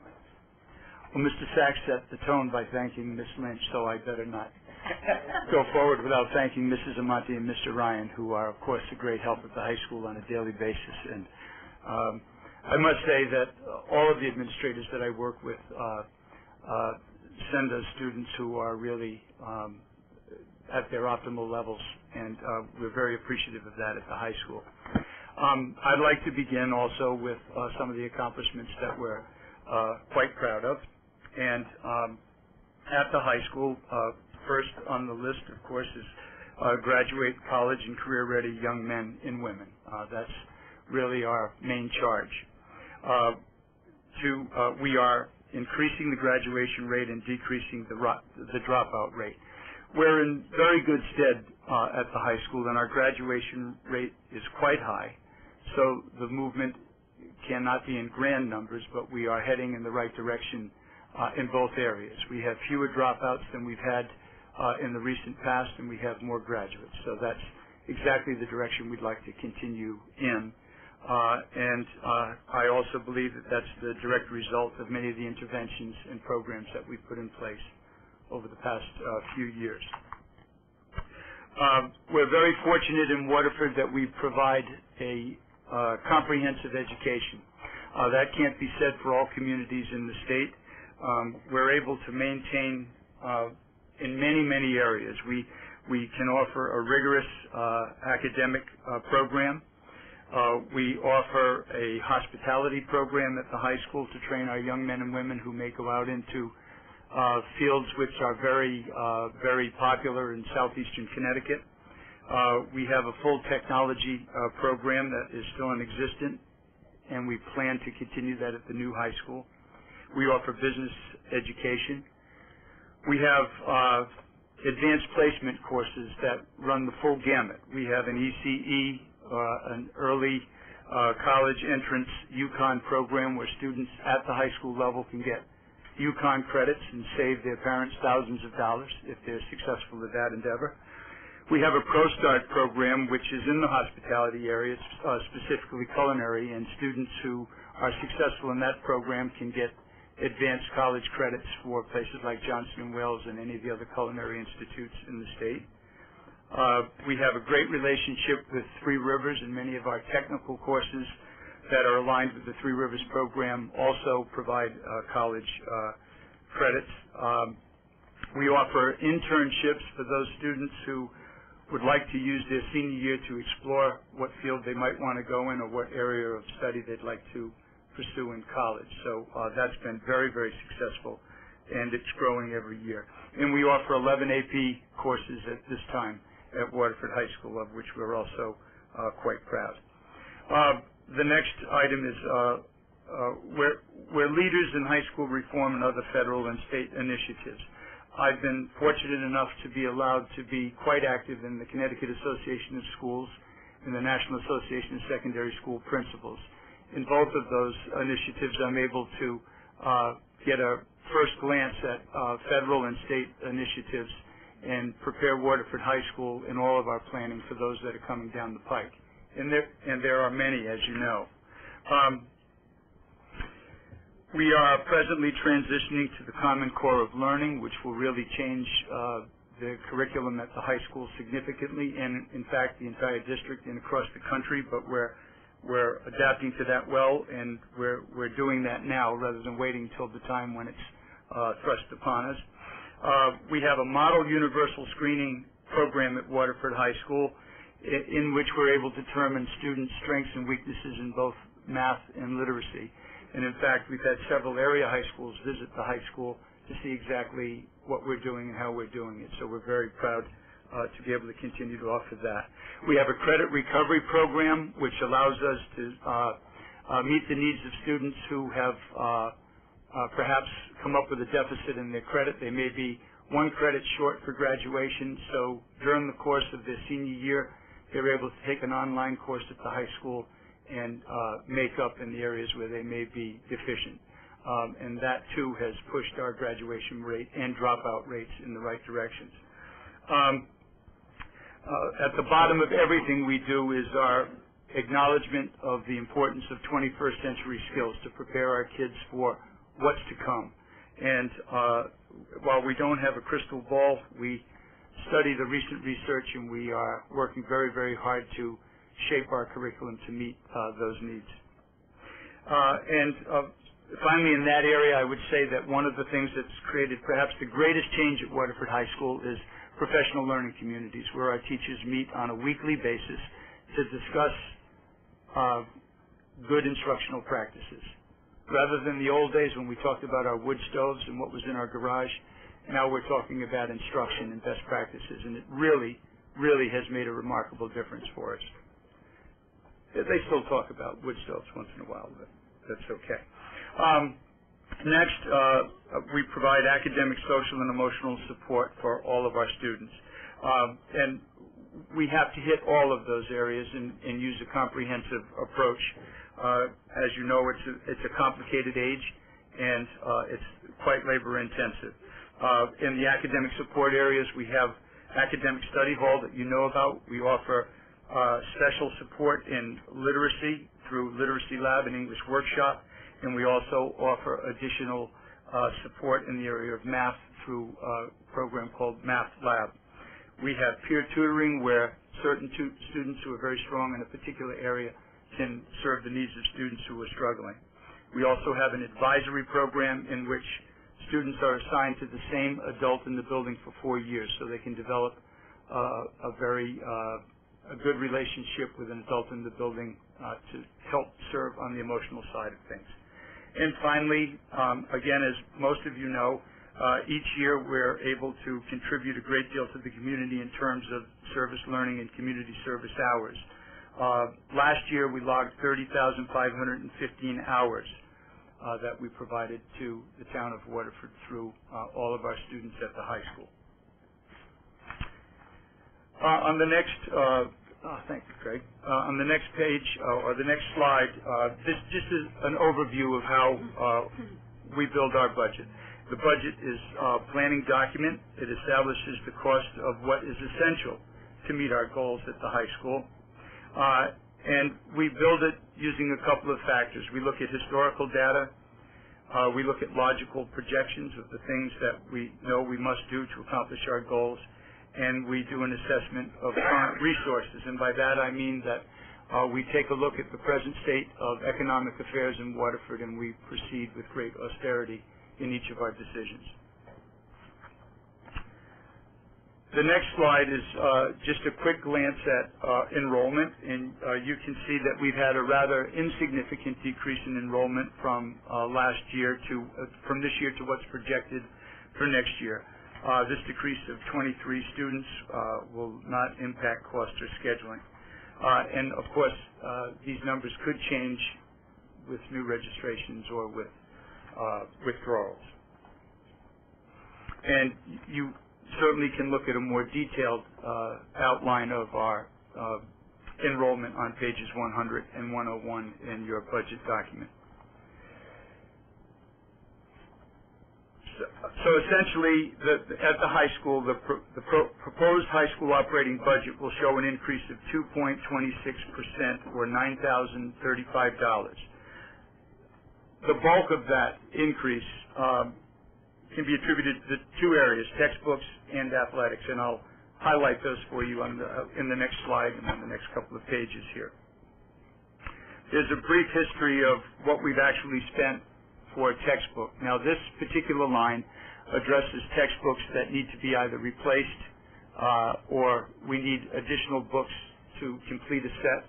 Well, Mr. Sachs set the tone by thanking Ms. Lynch, so I better not go forward without thanking Mrs. Amante and Mr. Ryan, who are, of course, a great help at the high school on a daily basis. And I must say that all of the administrators that I work with send us students who are really at their optimal levels, and we're very appreciative of that at the high school. I'd like to begin also with some of the accomplishments that we're quite proud of. And at the high school, first on the list, of course, is graduate college and career-ready young men and women. That's really our main charge. We are increasing the graduation rate and decreasing the dropout rate. We're in very good stead at the high school, and our graduation rate is quite high. So the movement cannot be in grand numbers, but we are heading in the right direction in both areas. We have fewer dropouts than we've had in the recent past, and we have more graduates. So that's exactly the direction we'd like to continue in. I also believe that that's the direct result of many of the interventions and programs that we've put in place over the past few years. We're very fortunate in Waterford that we provide a comprehensive education. That can't be said for all communities in the state. We're able to maintain in many areas. We can offer a rigorous academic program. We offer a hospitality program at the high school to train our young men and women who may go out into fields which are very popular in southeastern Connecticut. We have a full technology program that is still in existence, and we plan to continue that at the new high school. We offer business education. We have advanced placement courses that run the full gamut. We have an ECE, an early college entrance UConn program where students at the high school level can get UConn credits and save their parents thousands of dollars if they're successful at that endeavor. We have a ProStart program which is in the hospitality area, specifically culinary, and students who are successful in that program can get advanced college credits for places like Johnson & Wales and any of the other culinary institutes in the state. We have a great relationship with Three Rivers, and many of our technical courses that are aligned with the Three Rivers program also provide college credits. We offer internships for those students who would like to use their senior year to explore what field they might want to go in or what area of study they'd like to pursue in college. So that's been very successful, and it's growing every year. And we offer 11 AP courses at this time at Waterford High School, of which we're also quite proud. The next item is we're leaders in high school reform and other federal and state initiatives. I've been fortunate enough to be allowed to be quite active in the Connecticut Association of Schools and the National Association of Secondary School Principals. In both of those initiatives, I'm able to get a first glance at federal and state initiatives and prepare Waterford High School in all of our planning for those that are coming down the pike. And there are many, as you know. We are presently transitioning to the Common Core of Learning, which will really change the curriculum at the high school significantly, and in fact the entire district and across the country, but we're adapting to that well, and we're doing that now rather than waiting until the time when it's thrust upon us. We have a model universal screening program at Waterford High School in which we're able to determine students' strengths and weaknesses in both math and literacy. And in fact, we've had several area high schools visit the high school to see exactly what we're doing and how we're doing it. So we're very proud to be able to continue to offer that. We have a credit recovery program which allows us to meet the needs of students who have perhaps come up with a deficit in their credit. They may be one credit short for graduation, so during the course of their senior year, they're able to take an online course at the high school and make up in the areas where they may be deficient. And that, too, has pushed our graduation rate and dropout rates in the right directions. At the bottom of everything we do is our acknowledgement of the importance of 21st century skills to prepare our kids for what's to come. And while we don't have a crystal ball, we study the recent research, and we are working very hard to shape our curriculum to meet those needs. Finally, in that area, I would say that one of the things that's created perhaps the greatest change at Waterford High School is professional learning communities, where our teachers meet on a weekly basis to discuss good instructional practices. Rather than the old days when we talked about our wood stoves and what was in our garage, now we're talking about instruction and best practices, and it really, really has made a remarkable difference for us. They still talk about wood stoves once in a while, but that's okay. Next, we provide academic, social, and emotional support for all of our students. And we have to hit all of those areas and use a comprehensive approach. As you know, it's a complicated age, and it's quite labor-intensive. In the academic support areas, we have academic study hall that you know about. We offer special support in literacy through Literacy Lab and English Workshop, and we also offer additional support in the area of math through a program called Math Lab. We have peer tutoring where certain students who are very strong in a particular area can serve the needs of students who are struggling. We also have an advisory program in which students are assigned to the same adult in the building for 4 years, so they can develop a good relationship with an adult in the building to help serve on the emotional side of things. And finally, again, as most of you know, each year we're able to contribute a great deal to the community in terms of service learning and community service hours. Last year we logged 30,515 hours that we provided to the town of Waterford through all of our students at the high school. On the next, thank you, Craig. On the next page or the next slide, this just is an overview of how we build our budget. The budget is a planning document. It establishes the cost of what is essential to meet our goals at the high school. And we build it using a couple of factors. We look at historical data. We look at logical projections of the things that we know we must do to accomplish our goals. And we do an assessment of current resources. And by that I mean that we take a look at the present state of economic affairs in Waterford, and we proceed with great austerity in each of our decisions. The next slide is just a quick glance at enrollment, and you can see that we've had a rather insignificant decrease in enrollment from last year to from this year to what's projected for next year. This decrease of 23 students will not impact cost or scheduling. And of course, these numbers could change with new registrations or with withdrawals. And you certainly can look at a more detailed outline of our enrollment on pages 100 and 101 in your budget document. So essentially, at the high school, the proposed high school operating budget will show an increase of 2.26%, or $9,035. The bulk of that increase can be attributed to two areas, textbooks and athletics, and I'll highlight those for you on in the next slide and on the next couple of pages here. There's a brief history of what we've actually spent for a textbook. Now, this particular line addresses textbooks that need to be either replaced or we need additional books to complete a set,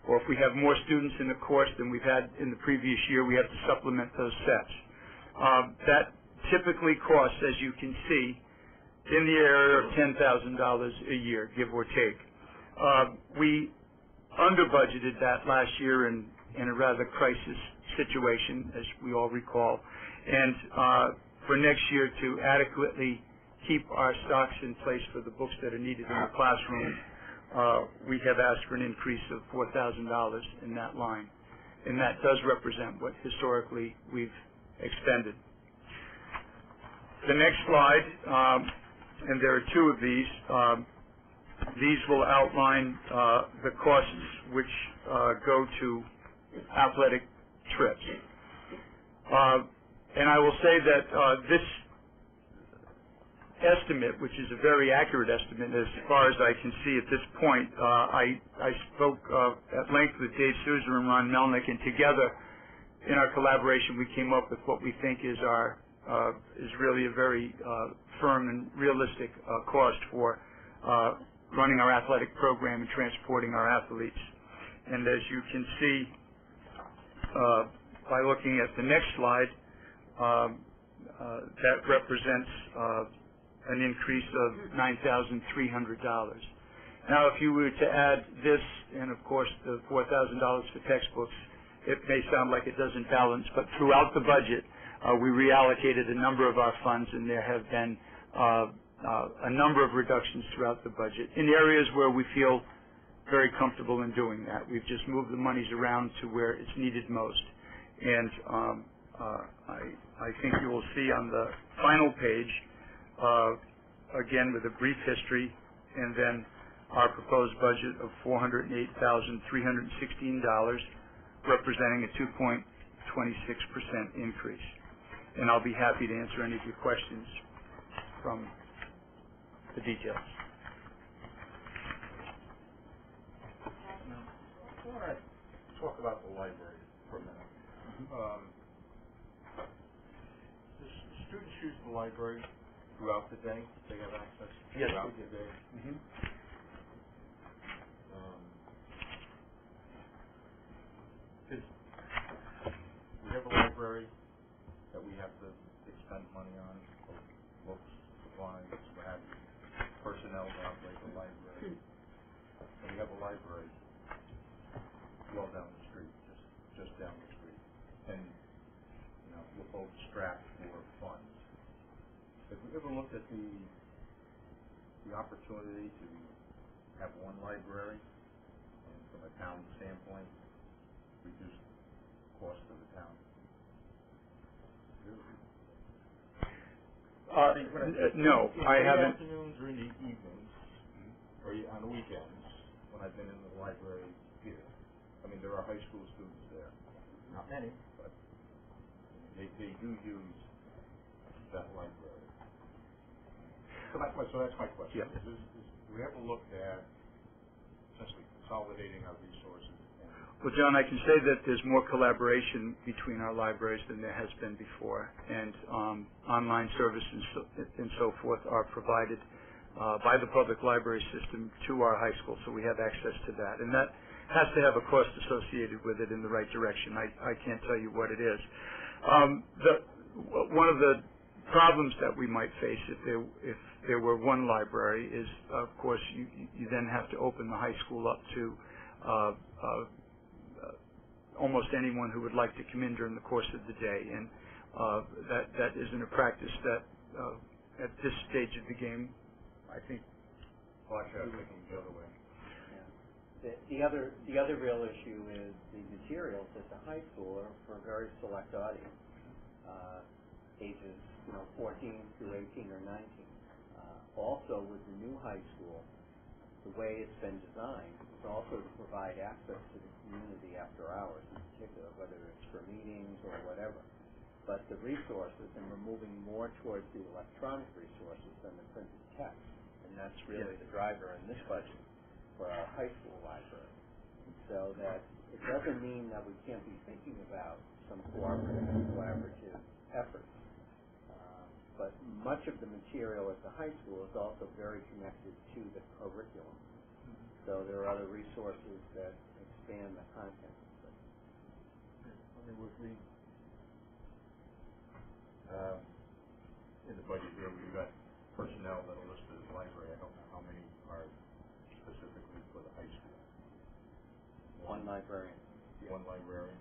or if we have more students in the course than we've had in the previous year, we have to supplement those sets. That typically costs, as you can see, in the area of $10,000 a year, give or take. We under-budgeted that last year in a rather crisis situation, as we all recall, and for next year to adequately keep our stocks in place for the books that are needed in the classroom, we have asked for an increase of $4,000 in that line, and that does represent what historically we've expended. The next slide, and there are two of these will outline the costs which go to athletic trips. And I will say that this estimate, which is a very accurate estimate as far as I can see at this point, I spoke at length with Dave Sousa and Ron Melnick, and together in our collaboration we came up with what we think is our is really a very firm and realistic cost for running our athletic program and transporting our athletes. And as you can see by looking at the next slide, that represents an increase of $9,300. Now, if you were to add this and, of course, the $4,000 for textbooks, it may sound like it doesn't balance, but throughout the budget, we reallocated a number of our funds, and there have been a number of reductions throughout the budget in areas where we feel very comfortable in doing that. We've just moved the monies around to where it's needed most. And I think you will see on the final page, again with a brief history, and then our proposed budget of $408,316, representing a 2.26% increase. And I'll be happy to answer any of your questions from the details. All right. Talk about the library for a minute. Students use the library throughout the day? They have access throughout the day? We have a library that we have to expend money on, books, supplies, what have you, personnel to operate the library. And we have a library well down the street, just down the street. And, you know, we're both strapped for funds. Have we ever looked at the opportunity to have one library and from a town standpoint reduce the cost of the town? No, I haven't. In the afternoons or in the evenings, or on the weekends, when I've been in the library here, I mean, there are high school students there. Not many, but they do use that library. So that's my question. Yeah. Do we ever looked at essentially consolidating our resources? Well, John, I can say that there's more collaboration between our libraries than there has been before, and online services and so forth are provided by the public library system to our high school, so we have access to that. And that has to have a cost associated with it in the right direction. I can't tell you what it is. One of the problems that we might face if there were one library is, of course, you then have to open the high school up to almost anyone who would like to come in during the course of the day, and that isn't a practice that at this stage of the game, I think. Well, actually, I was thinking the other way. The other real issue is the materials at the high school are for a very select audience, ages 14 through 18 or 19. Also, with the new high school, the way it's been designed is also to provide access to the community after hours, in particular, whether it's for meetings or whatever. But the resources, and we're moving more towards the electronic resources than the printed text, and that's really the driver in this budget for our high school library. So that it doesn't mean that we can't be thinking about some collaborative efforts. But much of the material at the high school is also very connected to the curriculum. So there are other resources that expand the content. I mean, with the in the budget here, we've got personnel that are listed as library. I don't know how many are specifically for the high school. One librarian. One librarian.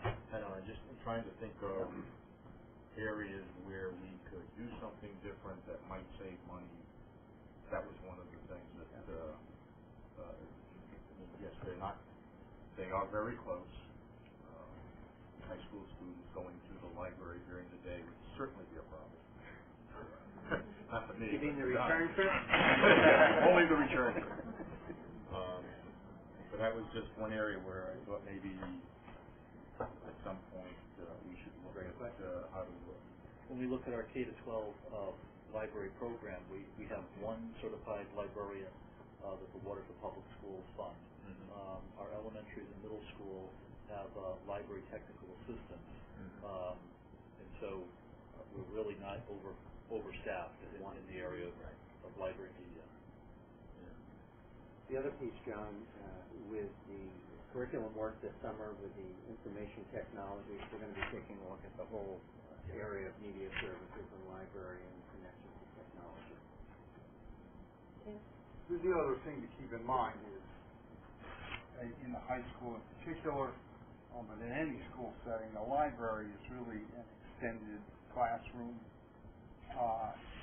I don't know, I'm trying to think of areas where we could do something different that might save money. That was one of the things that, yes, they are very close. High school students going to the library during the day would certainly be a problem. Not for me. You mean the return trip? Only the return trip. But that was just one area where I thought maybe at some point we should look at how to work. When we look at our K-12 library program, we have one certified librarian that the Waterford Public Schools fund. Our elementaries and middle school have library technical assistants. And so we're really not overstaffed in the area of library media. The other piece, John, with the curriculum work this summer with the information technology, we're going to be taking a look at the whole area of media services and library and connection to technology. The other thing to keep in mind is, in the high school in particular, but in any school setting, the library is really an extended classroom,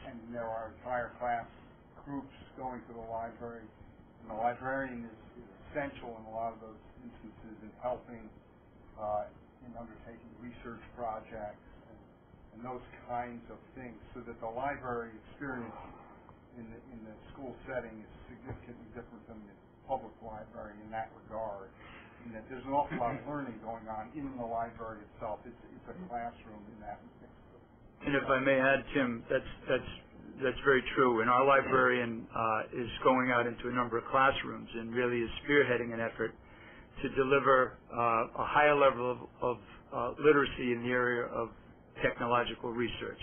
and there are entire class groups going to the library. And the librarian is essential in a lot of those instances in helping in undertaking research projects and those kinds of things, so that the library experience in the school setting is significantly different than the public library in that regard, and that there's an awful lot of learning going on in the library itself. It's a classroom in that respect. And if I may add, Tim, that's very true. And our librarian is going out into a number of classrooms and really is spearheading an effort to deliver a higher level of literacy in the area of technological research,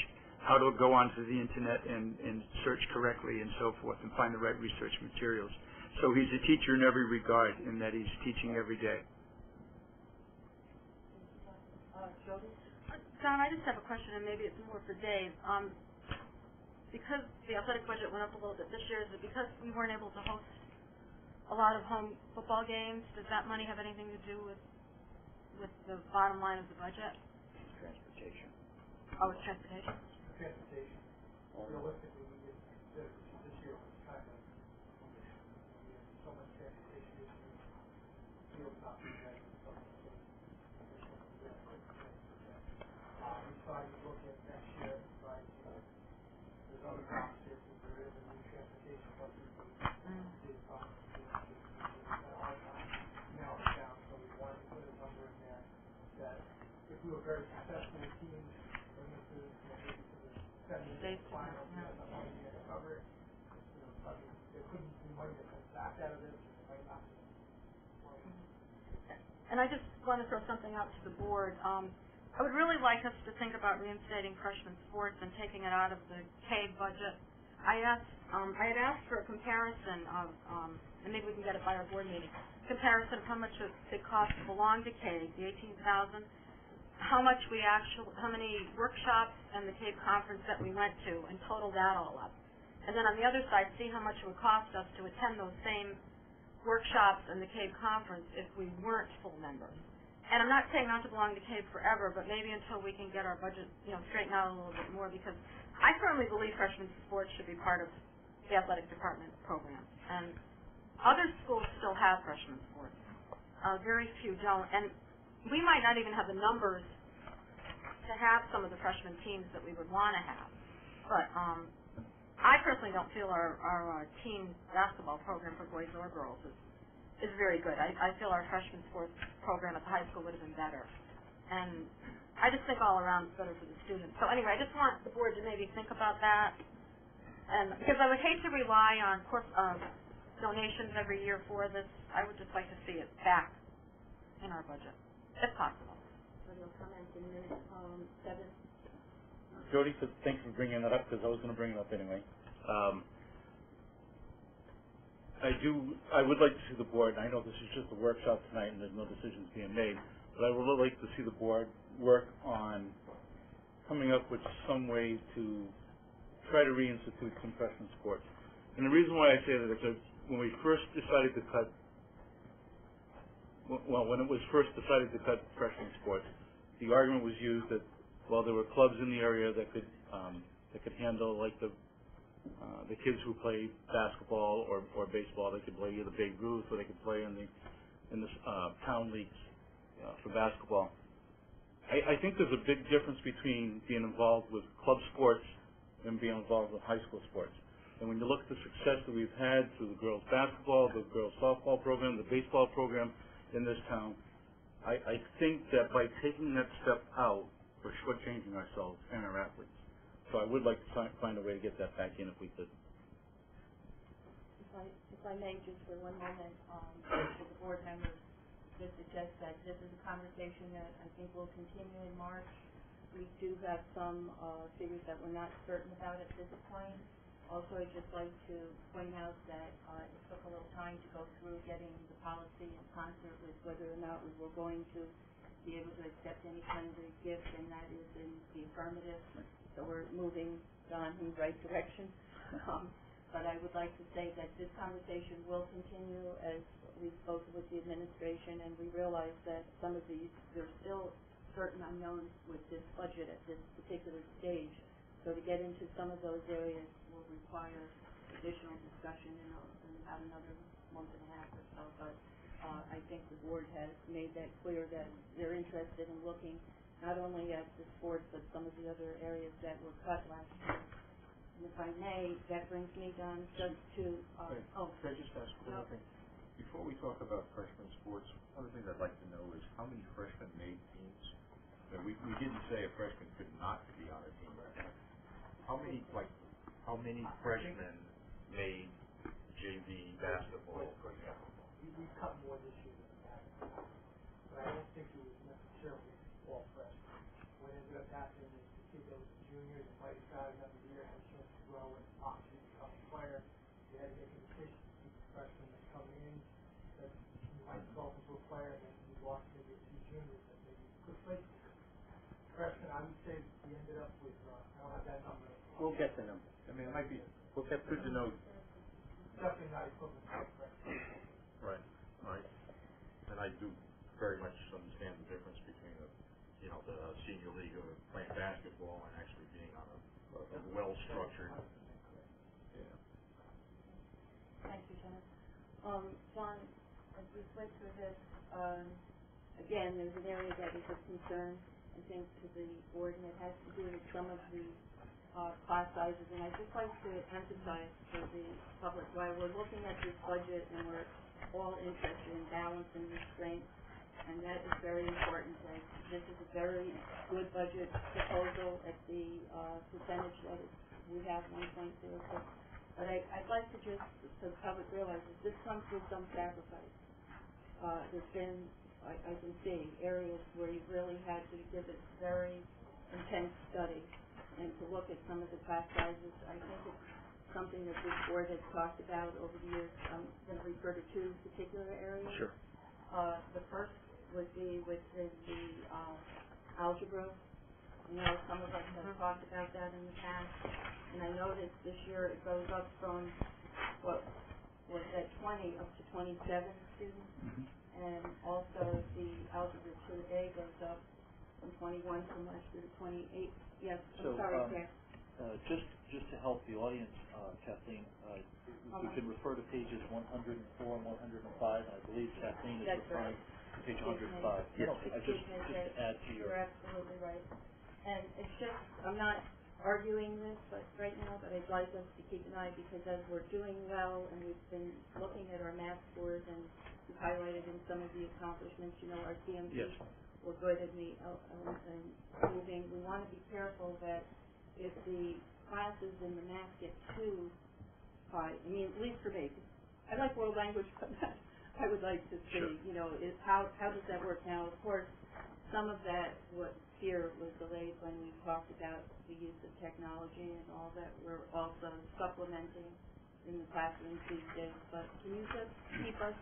how to go onto the internet and search correctly and so forth and find the right research materials. So he's a teacher in every regard in that he's teaching every day. Jody? John, I just have a question, and maybe it's more for Dave. Because the athletic budget went up a little bit this year, is it because we weren't able to host a lot of home football games? Does that money have anything to do with the bottom line of the budget? Transportation. Oh, it's transportation? Transportation. Realistically, we didn't consider this year was kind of we had so much transportation issues, field not being ready, so we tried to look at next year, right? There's other conversations, there is a new transportation budget. Now it's down, so we wanted to put a number in there that if we were very successful with teams, bringing to maybe to the semi final, we had enough money to cover it. I mean, there couldn't be money that comes back out of this, and it might not be. And I just want to throw something out to the board. I would really like us to think about reinstating freshman sports and taking it out of the CAVE budget. I had asked for a comparison of, and maybe we can get it by our board meeting, comparison of how much it costs to belong to CAVE, the $18,000, how many workshops and the CAVE conference that we went to, and total that all up. And then on the other side, see how much it would cost us to attend those same workshops and the CAVE conference if we weren't full members. And I'm not saying not to belong to CAVE forever, but maybe until we can get our budget, straightened out a little bit more, because I firmly believe freshman sports should be part of the athletic department program. And other schools still have freshman sports. Very few don't. And we might not even have the numbers to have some of the freshman teams that we would want to have. But I personally don't feel our team basketball program for boys or girls is very good. I feel our freshman sports program at the high school would have been better. And I just think all around it's better for the students. So anyway, I just want the board to maybe think about that. And because I would hate to rely on donations every year for this, I would just like to see it back in our budget, if possible. So you'll comment in a minute. Devin? Jody, thanks for bringing that up, because I was going to bring it up anyway. I would like to see the board, and I know this is just a workshop tonight and there's no decisions being made, but I would really like to see the board work on coming up with some way to try to reinstitute some freshman sports. And the reason why I say that is that when we first decided to cut, when it was first decided to cut freshman sports, the argument was used that, well, there were clubs in the area that could handle, like the kids who play basketball or baseball. They could play either Babe Ruth, or they could play in the town leagues for basketball. I think there's a big difference between being involved with club sports and being involved with high school sports. And when you look at the success that we've had through the girls basketball, the girls softball program, the baseball program in this town, I think that by taking that step out, we're shortchanging ourselves and our athletes. So I would like to find a way to get that back in if we could. If I may, just for one moment, to the board members, just suggest that this is a conversation that I think will continue in March. we do have some, figures that we're not certain about at this point. Also, I'd just like to point out that, it took a little time to go through getting the policy in concert with whether or not we were going to be able to accept any kind of a gift, and that is in the affirmative. So we're moving on in the right direction. But I would like to say that this conversation will continue as we've spoken with the administration, and we realize that some of these, there's still certain unknowns with this budget at this particular stage. So to get into some of those areas will require additional discussion in about another month and a half or so. But I think the board has made that clear that they're interested in looking not only at the sports, but some of the other areas that were cut last year. And if I may, that brings me down just to, Could I just ask one thing? Before we talk about freshman sports, one of the things I'd like to know is how many freshmen made teams? Now, we didn't say a freshman could not be on a team. How many freshmen made JV basketball, for example? We cut more this year than that. But I don't think it was necessarily all freshmen. What ended up happening is the kid that was a junior that might have started another year had a chance to grow and possibly become a player. They had to make a decision to keep the freshmen that come in, that you might develop into a player, and then you lost maybe a few juniors that maybe could play. Freshmen, I would say we ended up with, I don't have that number. We'll get the number. I mean, it might be good to know. Definitely not equivalent to freshmen. Right. And I do very much understand the difference between the senior league or playing basketball and actually being on a well-structured. Yeah. thank you, John. John, as we went through this, again, there's an area that is of concern, I think, to the board, and it has to do with some of the class sizes. And I'd just like to emphasize for the public, while we're looking at this budget and we're all interested in balance and restraint, and that is very important. This is a very good budget proposal at the percentage that we have, 1.06. But I'd like to just, so the public realizes, this comes with some sacrifice. There's been, I can see, areas where you really had to give it very intense study and to look at some of the class sizes. I think it's something that this board has talked about over the years. I'm going to refer to two particular areas. Sure. The first would be within the algebra. Some of us have talked about that in the past, and I noticed this year it goes up from what was at 20 up to 27 students, and also the algebra 2A goes up from 21 from last year to 28. Yes, I'm sorry, Claire. Just to help the audience, Kathleen, we can refer to pages 104 and 105, and I believe Kathleen is referring to page 105. Yes. Just to add to your... You're absolutely right. And it's just, I'm not arguing this right now, but I'd like us to keep an eye, because as we're doing well and we've been looking at our math scores and we've highlighted in some of the accomplishments, our CMP were good and moving. We want to be careful that if the classes in the math get too high, at least for me, I like world language, but I would like to see, how does that work now? Of course, some of that here was delayed when we talked about the use of technology and all that. We're also supplementing in the classrooms these days. But can you just keep us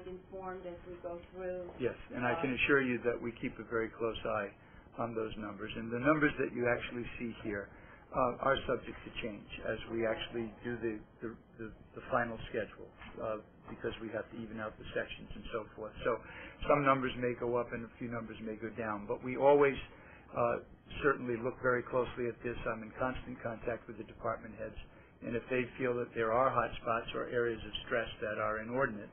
informed as we go through? Yes, and I can assure you that we keep a very close eye on those numbers. And the numbers that you actually see here are subject to change as we actually do the final schedule, because we have to even out the sections and so forth. So some numbers may go up and a few numbers may go down, but we always certainly look very closely at this. I'm in constant contact with the department heads, and if they feel that there are hot spots or areas of stress that are inordinate,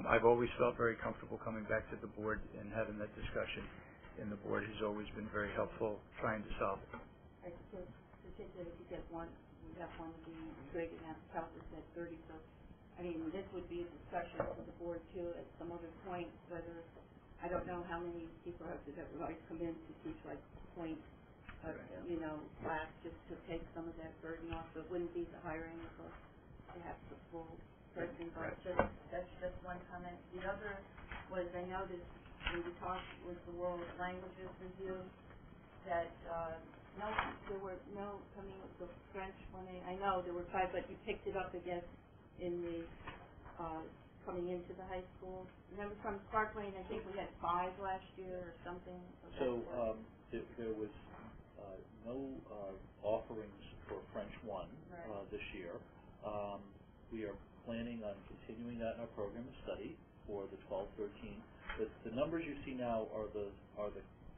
I've always felt very comfortable coming back to the board and having that discussion, and the board has always been very helpful trying to solve it. Particularly if you get one, we have one of the grading calculus at 30, so this would be a discussion for the board too at some other point, whether, I don't know how many people have to like come in to teach like point, class just to take some of that burden off, so it wouldn't be the hiring of perhaps the full person, but that's just one comment. The other was, I noticed when we talked with the World Languages Review, that, there were no coming with the French one. I know there were 5, but you picked it up, I guess, in the, coming into the high school. Remember from Clark Lane, I think we had 5 last year or something. So, there was, no, offerings for French 1, Right. This year. We are planning on continuing that in our program of study for the 12, 13. The numbers you see now are the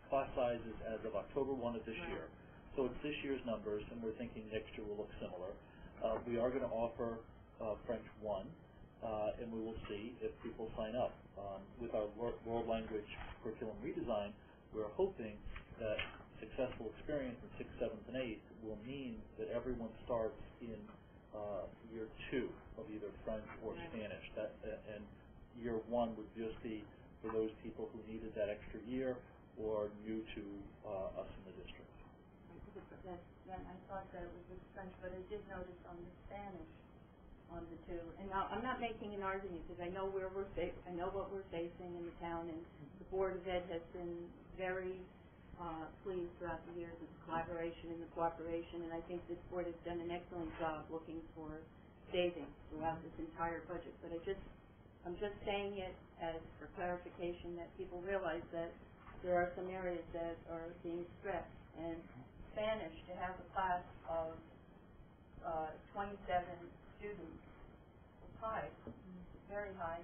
class sizes as of October 1 of this year. So it's this year's numbers, and we're thinking next year will look similar. We are going to offer French 1, and we will see if people sign up. With our world language curriculum redesign, we're hoping that successful experience in 6th, 7th, and 8th will mean that everyone starts in year 2 of either French or Spanish. And year 1 would just be for those people who needed that extra year or new to us in the district. I thought that it was with French, but I did notice on the Spanish on the 2. And now, I'm not making an argument because I know I know what we're facing in the town, and the Board of Ed has been very pleased throughout the years with the collaboration and the cooperation, and I think this board has done an excellent job looking for savings throughout this entire budget. But I'm just saying it as for clarification that people realize that there are some areas that are being stressed, and Spanish, to have a class of 27 students is high, very high,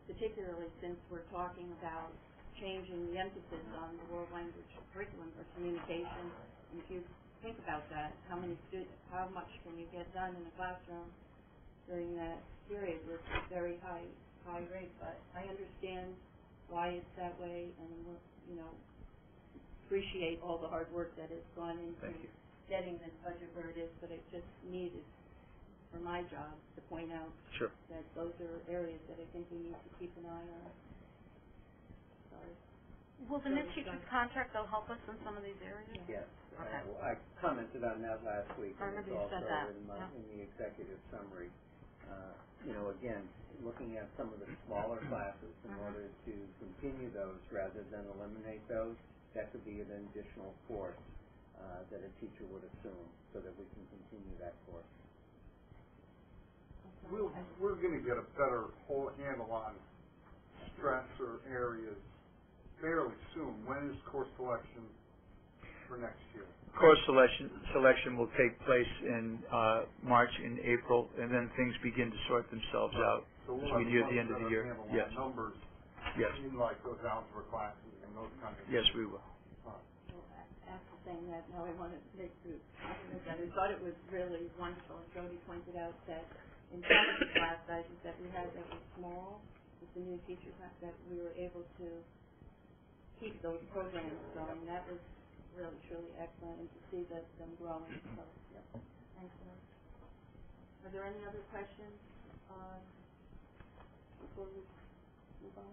particularly since we're talking about changing the emphasis on the world language curriculum for communication. And if you think about that, how much can you get done in a classroom during that period with a very high rate? But I understand why it's that way, and we'll, appreciate all the hard work that has gone into getting this budget where it is. But it just needed, for my job, to point out that those are areas that I think we need to keep an eye on. Will the new teacher's contract, though, help us in some of these areas? Yes. Okay. I commented on that last week, I and it's remember you said also that. in the executive summary. Again, looking at some of the smaller classes in order to continue those rather than eliminate those, that could be an additional course that a teacher would assume so that we can continue that course. We're going to get a better whole handle on stressor areas fairly soon. When is course selection for next year? Course selection will take place in March and April, and then things begin to sort themselves out So as we'll we near the end of the year. Yes. Numbers in like those algebra classes and those kinds of Yes, we will. After saying that, now I want to make the compliment that I thought it was really wonderful. And Jody pointed out that in some of the class sizes that we had that were small, with the new teachers, that we were able to keep those programs going. That was really, truly excellent, and to see that them growing. So, thanks a lot. Are there any other questions before we move on?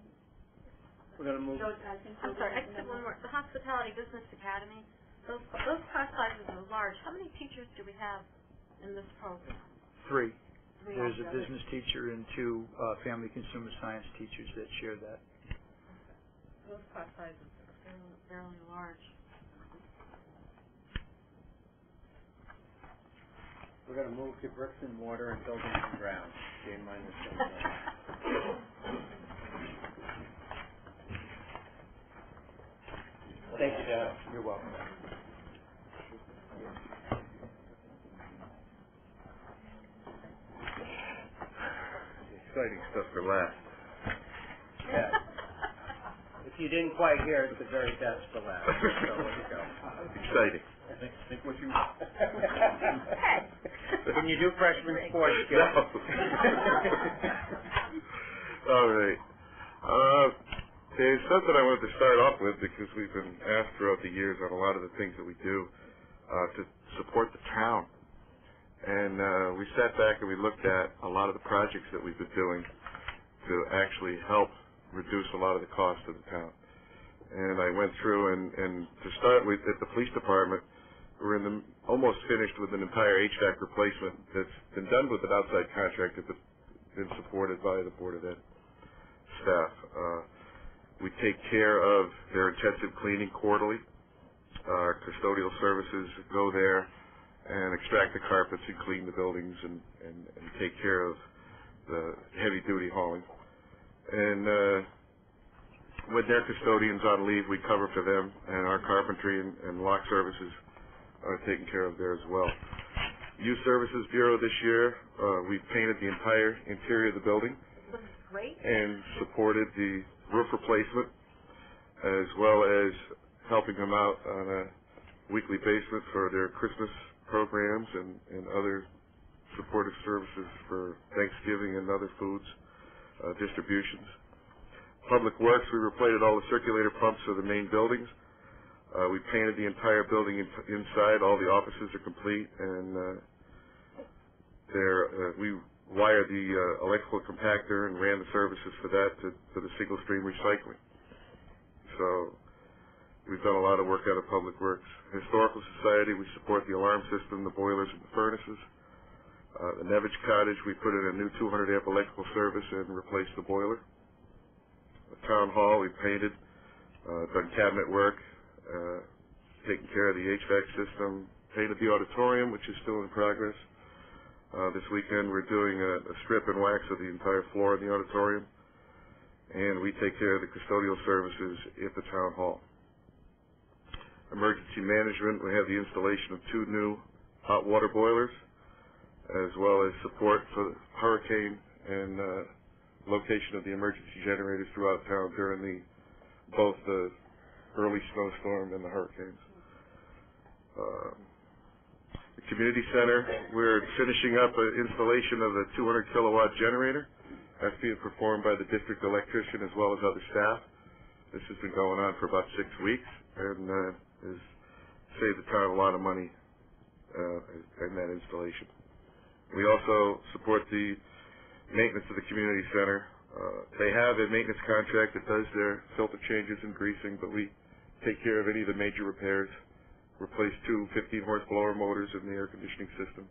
We're going to move. I think I'm sorry, I just have one more. The Hospitality Business Academy, those class sizes are large. How many teachers do we have in this program? 3. There's a business teacher and 2 family consumer science teachers that share that. Those class sizes are fairly large. We're going to move to bricks and mortar and buildings and grounds. J-7. Thank you, Dad. You're welcome. Exciting stuff for last. Yeah. If you didn't quite hear it, the very best for last. So let it go. Exciting. Think what you... Can you do freshman sports, Gil? No. All right. There's something I wanted to start off with because we've been asked throughout the years on a lot of the things that we do to support the town. And we sat back and we looked at a lot of the projects that we've been doing to actually help reduce a lot of the cost of the town. And I went through and to start with, at the police department, we're almost finished with an entire HVAC replacement that's been done with an outside contractor but been supported by the Board of Ed staff. We take care of their intensive cleaning quarterly, our custodial services go there and extract the carpets and clean the buildings and take care of the heavy-duty hauling. And when their custodians on leave, we cover for them, and our carpentry and lock services are taken care of there as well. Youth Services Bureau this year, we painted the entire interior of the building. Great. And supported the roof replacement, as well as helping them out on a weekly basis for their Christmas programs and other supportive services for Thanksgiving and other foods distributions. Public Works, we replaced all the circulator pumps of the main buildings. We painted the entire building inside. All the offices are complete, and we wired the electrical compactor and ran the services for that to the single stream recycling. So we've done a lot of work out of Public Works. Historical Society, we support the alarm system, the boilers, and the furnaces. The Nevich Cottage, we put in a new 200 amp electrical service and replaced the boiler. The Town Hall, we painted, done cabinet work, taken care of the HVAC system, painted the auditorium, which is still in progress. This weekend we're doing a strip and wax of the entire floor in the auditorium, and we take care of the custodial services at the Town Hall. Emergency Management, we have the installation of 2 new hot water boilers, as well as support for the hurricane and location of the emergency generators throughout town during both the early snowstorm and the hurricanes. The community center, we're finishing up an installation of a 200 kilowatt generator. That's being performed by the district electrician as well as other staff. This has been going on for about 6 weeks and has saved the town a lot of money in that installation. We also support the maintenance of the community center. They have a maintenance contract that does their filter changes and greasing, but we take care of any of the major repairs, replace 2 15-horse blower motors in the air conditioning system,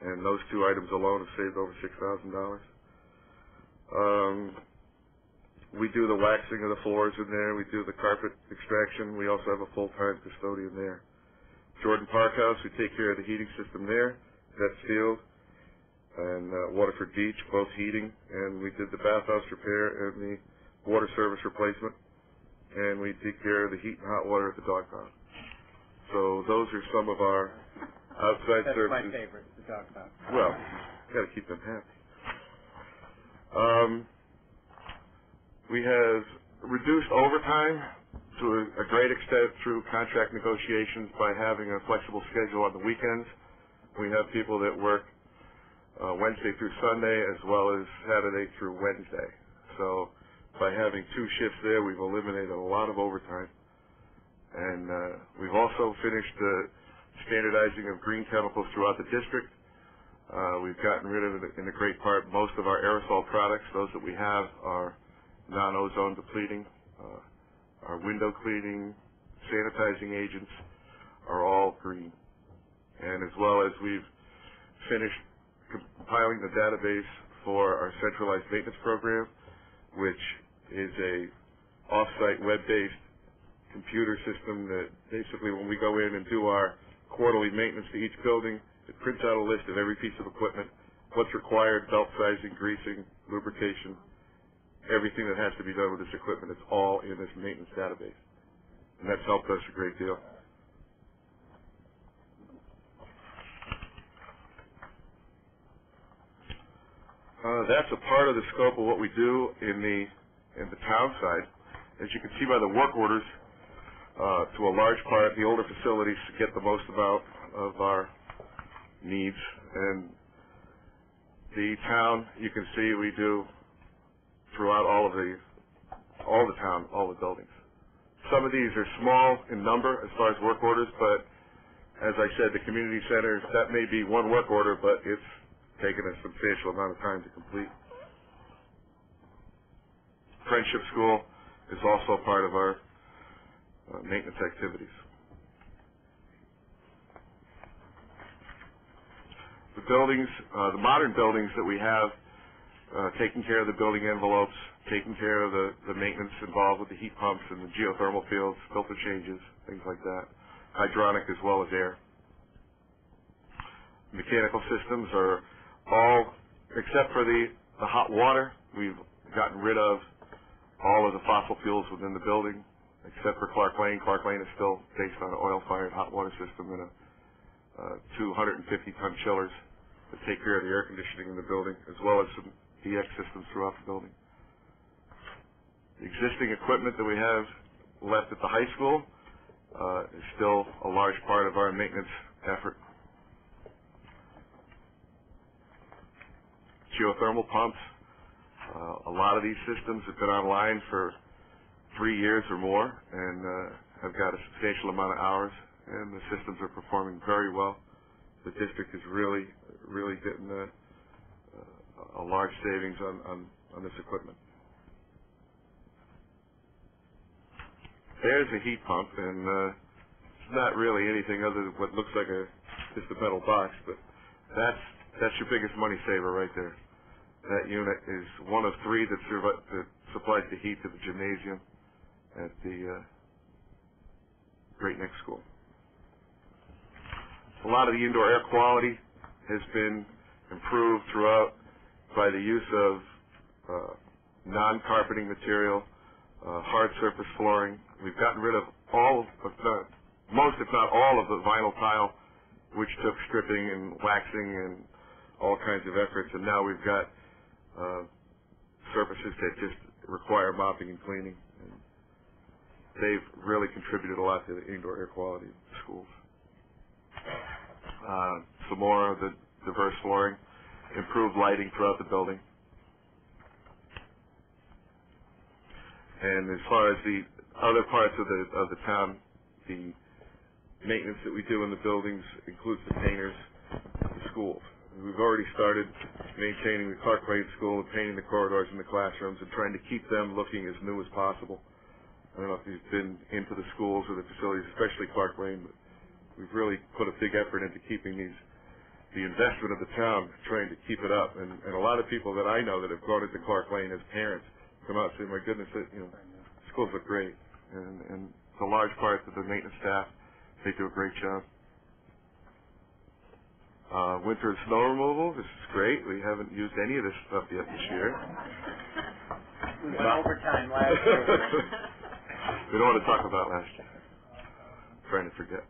and those 2 items alone have saved over $6,000. We do the waxing of the floors in there. We do the carpet extraction. We also have a full-time custodian there. Jordan Park House, we take care of the heating system there. That's Field and Waterford Beach, both heating, and we did the bathhouse repair and the water service replacement, and we take care of the heat and hot water at the dog pound. So those are some of our outside services. That's my favorite, the dog pound. Well, got to keep them happy. We have reduced overtime to a great extent through contract negotiations by having a flexible schedule on the weekends. We have people that work Wednesday through Sunday as well as Saturday through Wednesday. So by having 2 shifts there, we've eliminated a lot of overtime. And we've also finished the standardizing of green chemicals throughout the district. We've gotten rid of, in a great part, most of our aerosol products. Those that we have are non-ozone depleting. Our window cleaning, sanitizing agents are all green. And as well as we've finished compiling the database for our centralized maintenance program, which is a off-site web-based computer system that basically when we go in and do our quarterly maintenance to each building, it prints out a list of every piece of equipment, what's required, belt sizing, greasing, lubrication, everything that has to be done with this equipment. It's all in this maintenance database. And that's helped us a great deal. That's a part of the scope of what we do in the town side. As you can see by the work orders, to a large part, the older facilities get the most amount of our needs. And the town, you can see we do throughout all the town, all the buildings. Some of these are small in number as far as work orders, but as I said, the community centers, that may be one work order, but it's taken a substantial amount of time to complete. Friendship School is also part of our maintenance activities. The buildings, the modern buildings that we have, taking care of the building envelopes, taking care of the maintenance involved with the heat pumps and the geothermal fields, filter changes, things like that. hydronic as well as air. Mechanical systems are all, except for the hot water, we've gotten rid of all of the fossil fuels within the building, except for Clark Lane. Clark Lane is still based on an oil-fired hot water system and a 250-ton chillers that take care of the air conditioning in the building, as well as some DX systems throughout the building. The existing equipment that we have left at the high school is still a large part of our maintenance effort. Geothermal pumps. A lot of these systems have been online for 3 years or more and have got a substantial amount of hours, and the systems are performing very well. The district is really getting a large savings on this equipment. There's a heat pump, and it's not really anything other than what looks like just a metal box, but that's your biggest money saver right there. That unit is one of 3 that supplies the heat to the gymnasium at the Great Neck School. A lot of the indoor air quality has been improved throughout by the use of non-carpeting material, hard surface flooring. We've gotten rid of most, if not all, of the vinyl tile, which took stripping and waxing and all kinds of efforts, and now we've got surfaces that just require mopping and cleaning. And they've really contributed a lot to the indoor air quality of the schools. Some more of the diverse flooring, improved lighting throughout the building. And as far as the other parts of the town, the maintenance that we do in the buildings includes the painters, the schools. We've already started maintaining the Clark Lane School and painting the corridors and the classrooms and trying to keep them looking as new as possible. I don't know if you've been into the schools or the facilities, especially Clark Lane, but we've really put a big effort into keeping the investment of the town, trying to keep it up. And a lot of people that I know that have gone into Clark Lane as parents come out and say, my goodness, schools look great. And it's a large part of the maintenance staff. They do a great job. Winter and snow removal, this is great. We haven't used any of this stuff yet this year. We went overtime last year. We don't want to talk about last year. I'm trying to forget.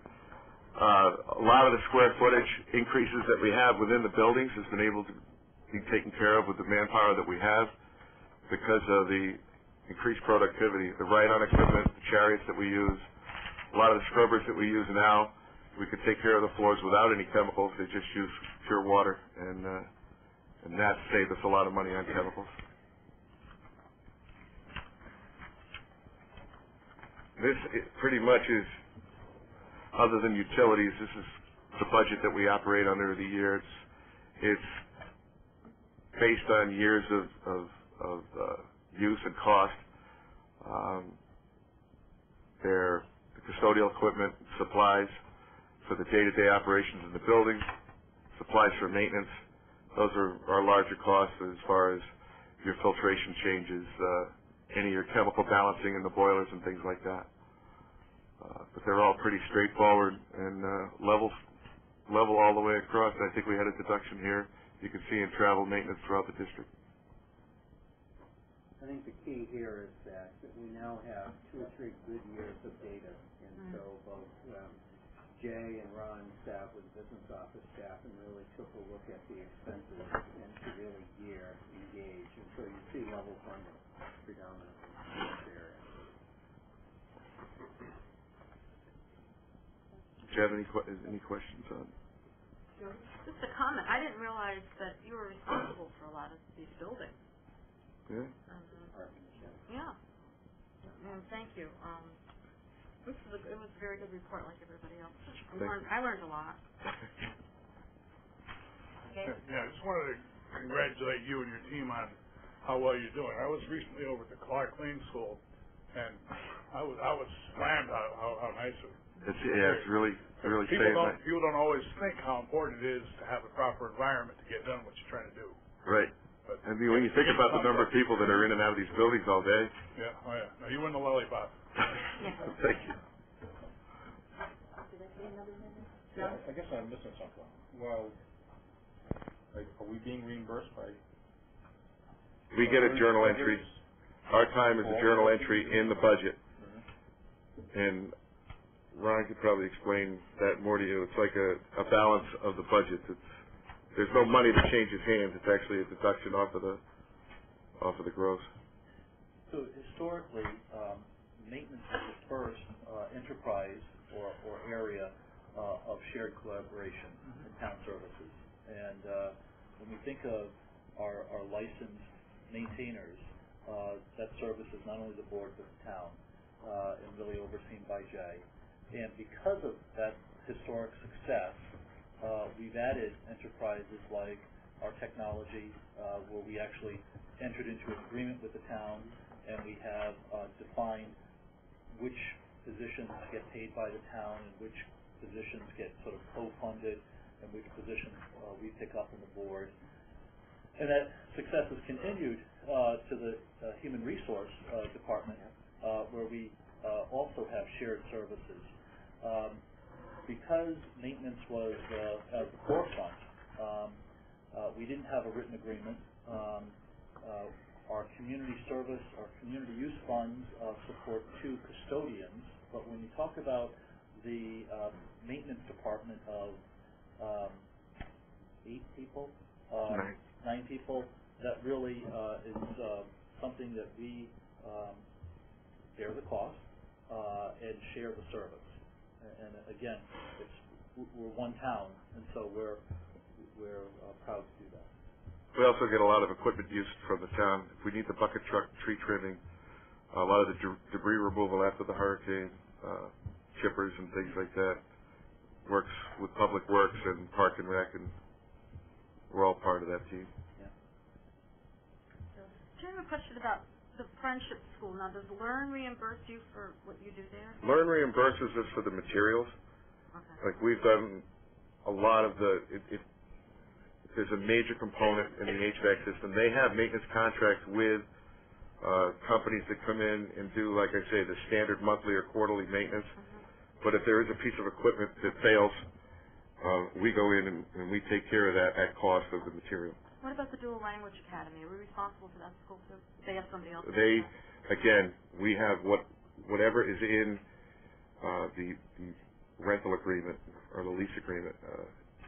A lot of the square footage increases that we have within the buildings has been able to be taken care of with the manpower that we have because of the increased productivity, the ride-on equipment, the chariots that we use, a lot of the scrubbers that we use now. We could take care of the floors without any chemicals. They just use pure water, and that saved us a lot of money on chemicals. This pretty much is, other than utilities, this is the budget that we operate under the year. It's based on years of use and cost. They're the custodial equipment, supplies for the day-to-day operations in the building, supplies for maintenance. Those are our larger costs as far as your filtration changes, any of your chemical balancing in the boilers and things like that. But they're all pretty straightforward and level all the way across. I think we had a deduction here you can see in travel maintenance throughout the district. I think the key here is that we now have 2 or 3 good years of data, and so both Jay and Ron's staff with the business office staff and really took a look at the expenses and to really engage. And so you see level funding predominantly in this area. Do you have any questions on? Just a comment. I didn't realize that you were responsible for a lot of these buildings. Yeah. Yeah. Thank you. It was a very good report, like everybody else. I learned a lot. Okay. Yeah, I just wanted to congratulate you and your team on how well you're doing. I was recently over at the Clark Lane School, and I was slammed how nice it was. It's really safe. People don't always think how important it is to have a proper environment to get done what you're trying to do. Right. I mean, when you think about the number of people that are in and out of these buildings all day. Yeah, oh yeah. Now you win the lollipop. Thank you. John? I guess I'm missing something. Well, are we being reimbursed by? We get a journal entry. Our time is a journal entry in the budget. And Ron could probably explain that more to you. It's like a balance of the budget. There's no money that changes hands. It's actually a deduction off of the gross. So historically, maintenance is the first enterprise or area of shared collaboration in town services. And when we think of our licensed maintainers, that service is not only the board but the town, and really overseen by Jay. And because of that historic success, we've added enterprises like our technology, where we actually entered into an agreement with the town, and we have defined which positions get paid by the town and which positions get sort of co-funded and which positions we pick up in the board. And that success has continued to the human resource department, where we also have shared services. Because maintenance was at the forefront, we didn't have a written agreement. Our community service, our community use funds support 2 custodians, but when you talk about the maintenance department of 8 people, 9 people, that really is something that we bear the cost and share the service. And again, we're one town, and so we're proud to do that. We also get a lot of equipment use from the town. If we need the bucket truck, tree trimming, a lot of the debris removal after the hurricane, chippers and things like that, works with Public Works and Park and Rec, and we're all part of that team. Do you have a question about the Friendship School? Now, does Learn reimburse you for what you do there? Learn reimburses us for the materials. Okay. Like we've done a lot of the, if there's a major component in the HVAC system, they have maintenance contracts with companies that come in and do, like I say, the standard monthly or quarterly maintenance. But if there is a piece of equipment that fails, we go in and we take care of that at cost of the material. What about the Dual Language Academy? Are we responsible for that school too? They have somebody else? Again, we have whatever is in the rental agreement or the lease agreement.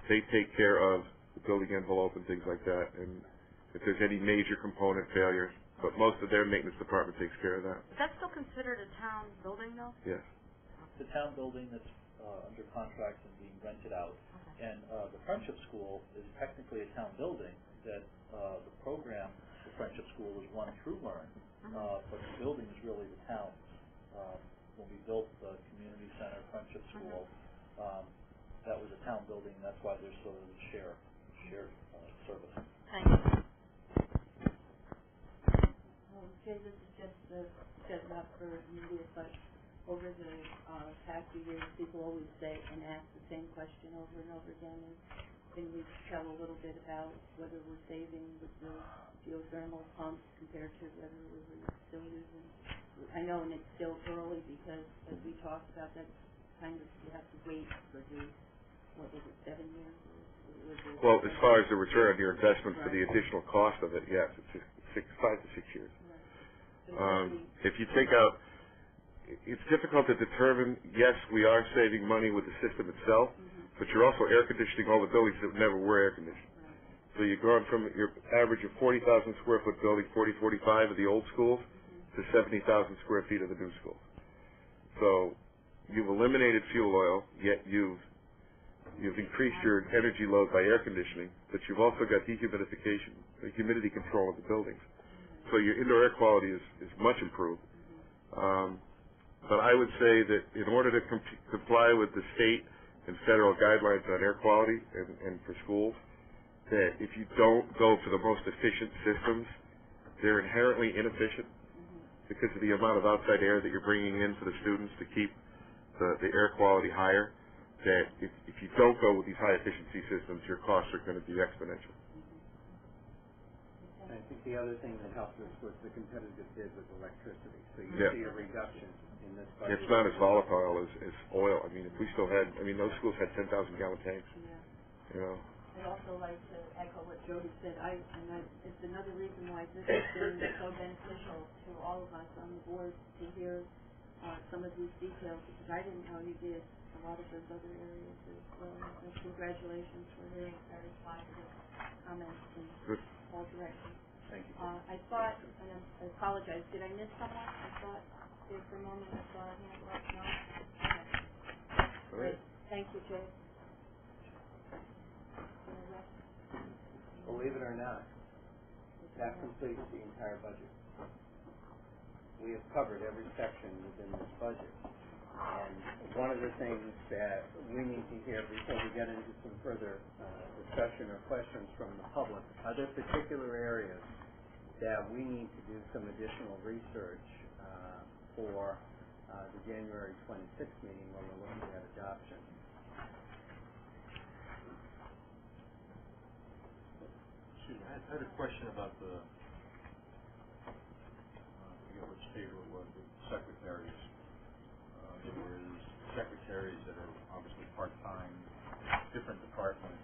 They take care of the building envelope and things like that, and if there's any major component failures, but most of their maintenance department takes care of that. Is that still considered a town building though? Yes. The town building that's under contract and being rented out, and the Friendship School is technically a town building that the program, the Friendship School, is run through Learn, but the building is really the town's. When we built the community center, Friendship School, that was a town building, and that's why there's sort of a shared service. Thank you. Jay, this is just set up for media, but over the past few years, people always say and ask the same question over and over again. And can we tell a little bit about whether we're saving with the geothermal pumps compared to whether we were still using? I know, and it's still early because, as we talked about, that's kind of, you have to wait for the, what was it, 7 years? Well, as far as the return on your investment for the additional cost of it, yes, it's 5 to 6 years. If you take out, it's difficult to determine, yes, we are saving money with the system itself, but you're also air conditioning all the buildings that never were air conditioned. So you've gone from your average of 40,000 square foot building, 40, 45 of the old schools, to 70,000 square feet of the new schools. So you've eliminated fuel oil, yet you've increased your energy load by air conditioning, but you've also got dehumidification, the humidity control of the buildings. So your indoor air quality is much improved. But I would say that in order to comply with the state and federal guidelines on air quality and for schools, that if you don't go for the most efficient systems, they're inherently inefficient because of the amount of outside air that you're bringing in for the students to keep the air quality higher, that if you don't go with these high efficiency systems, your costs are going to be exponential. And think the other thing that helped us was the competitive bid with electricity. So you Yeah. see a reduction in this budget. It's not as volatile as oil. I mean, if we still had, I mean, those schools had 10,000 gallon tanks, Yeah. you know. I'd also like to echo what Jody said. It's another reason why this has been so beneficial to all of us on the board to hear some of these details, because I didn't know you did a lot of those other areas as well. So congratulations for hearing very positive comments in all directions. Thank you. I thought, and I apologize, did I miss someone? I thought there for a moment I saw a hand up. No? Okay. Great. Thank you, Jay. Believe it or not, that completes the entire budget. We have covered every section within this budget. And one of the things that we need to hear before we get into some further discussion or questions from the public, are there particular areas that we need to do some additional research for the January 26th meeting when we're looking at adoption? Excuse me, I had a question about the, I forget which table it was, the secretaries. There was secretaries that are obviously part-time, different departments.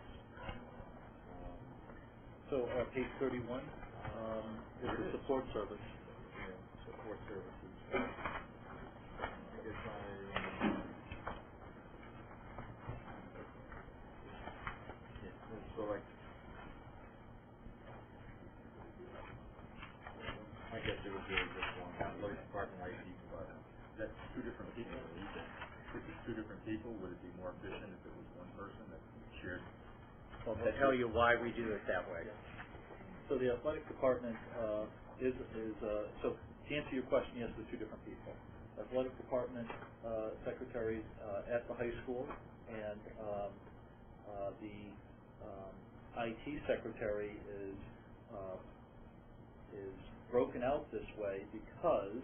So, page 31, is the support service. Yeah, support services. I guess so like, I guess it was really just one, athletic department, IT department. That's two different people. If it's two different people, would it be more efficient if it was one person that shared? Well, to tell you why we do it that way. So the athletic department is so to answer your question, yes, there's two different people. Athletic department secretaries at the high school, and the IT secretary is broken out this way because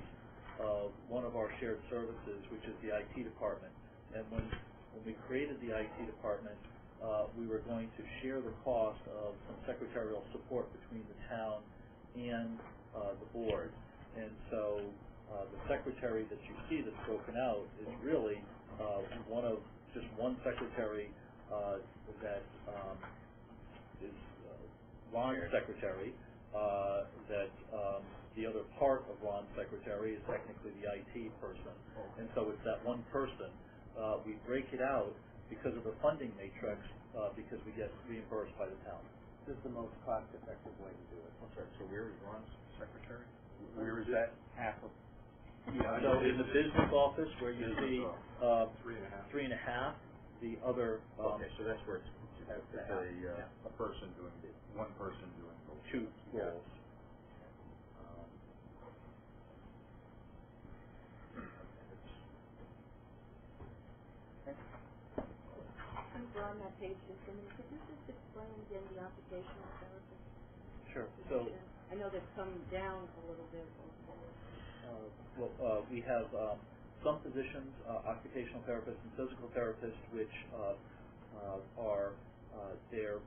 of one of our shared services, which is the IT department. And when we created the IT department, we were going to share the cost of some secretarial support between the town and the board. And so the secretary that you see that's broken out is really just one secretary that is Ron's secretary, that the other part of Ron's secretary is technically the IT person. And so it's that one person. We break it out because of the funding matrix, because we get reimbursed by the town. This is the most cost-effective way to do it. I'm sorry, so where is Ron's secretary? Where is that half of? So in the business office where you see 3.5, the other okay, so that's where it's a person doing one person doing both. Two roles. Since we're on that page just a minute, could you just explain again the occupational therapist? Sure. Position? I know they've come down a little bit. We have some positions, occupational therapists and physical therapists, which are their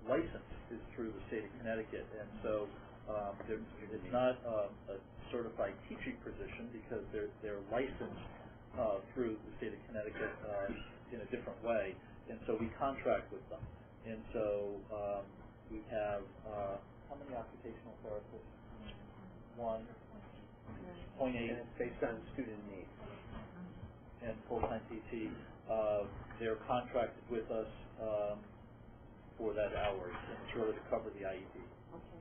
license is through the state of Connecticut, and so it's not a certified teaching position because they're licensed through the state of Connecticut in a different way, and so we contract with them. And so we have how many occupational therapists? 1.8. And it's based on student needs. And full-time PT. They're contracted with us for that hours, and it's really to cover the IEP. Okay.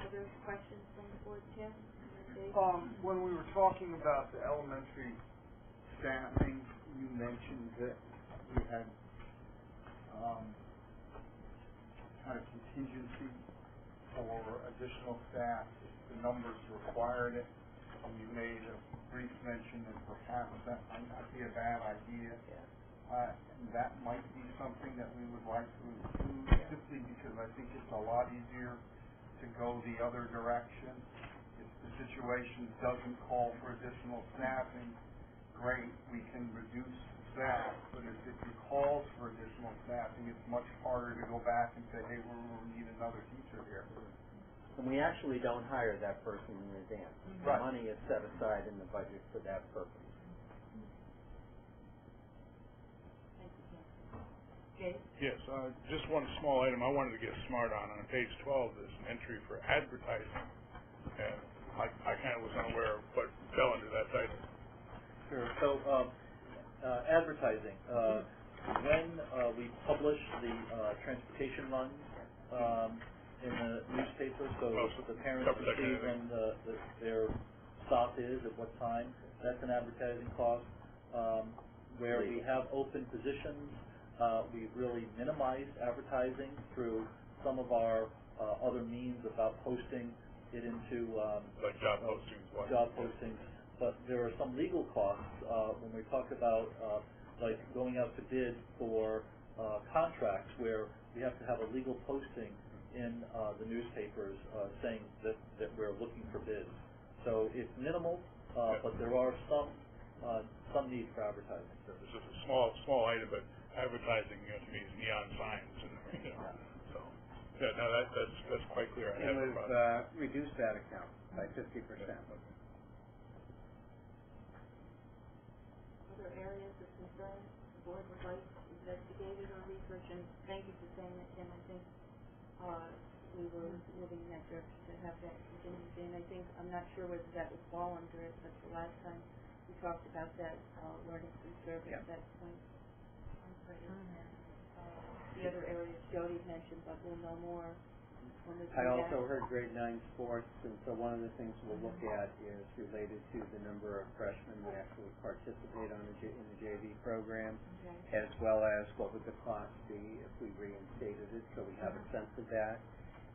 Other questions from the board, Tim? When we were talking about the elementary staffing, you mentioned that you had kind of contingency for additional staff if the numbers required it, and you made a brief mention that perhaps that might not be a bad idea. And that might be something that we would like to include, simply because I think it's a lot easier to go the other direction. If the situation doesn't call for additional staffing, great, we can reduce staff, but if it calls for additional staffing, it's much harder to go back and say, hey, we need another teacher here. And we actually don't hire that person in advance. Right. The money is set aside in the budget for that purpose. Jay? Yes, just one small item I wanted to get smart on page 12, there's an entry for advertising. And I kind of was unaware of what fell under that title. Sure. So, advertising. When we publish the transportation runs in the newspaper, so the parents can see when their stop is, at what time, that's an advertising cost. Where we have open positions, we've really minimized advertising through some of our other means about posting it into like job postings. Job postings. But there are some legal costs when we talk about like going out to bid for contracts where we have to have a legal posting in the newspapers saying that we're looking for bids. So it's minimal, but there are some need for advertising. This is a small item, but advertising, to me, is neon signs, and so yeah, no, that's quite clear. And we've reduced that account by 50%. Other areas of concern the board would like investigated or researched, and thank you for saying that, Tim. I think we were moving in that direction to have that contingency, and I think, I'm not sure whether that would fall under it, but the last time we talked about that learning through service at that point. The other areas Jody mentioned, but we'll know more when we come I back. also heard grade 9 sports, and so one of the things we'll look at is related to the number of freshmen that actually participate in the JV program, as well as what would the cost be if we reinstated it, so we have a sense of that.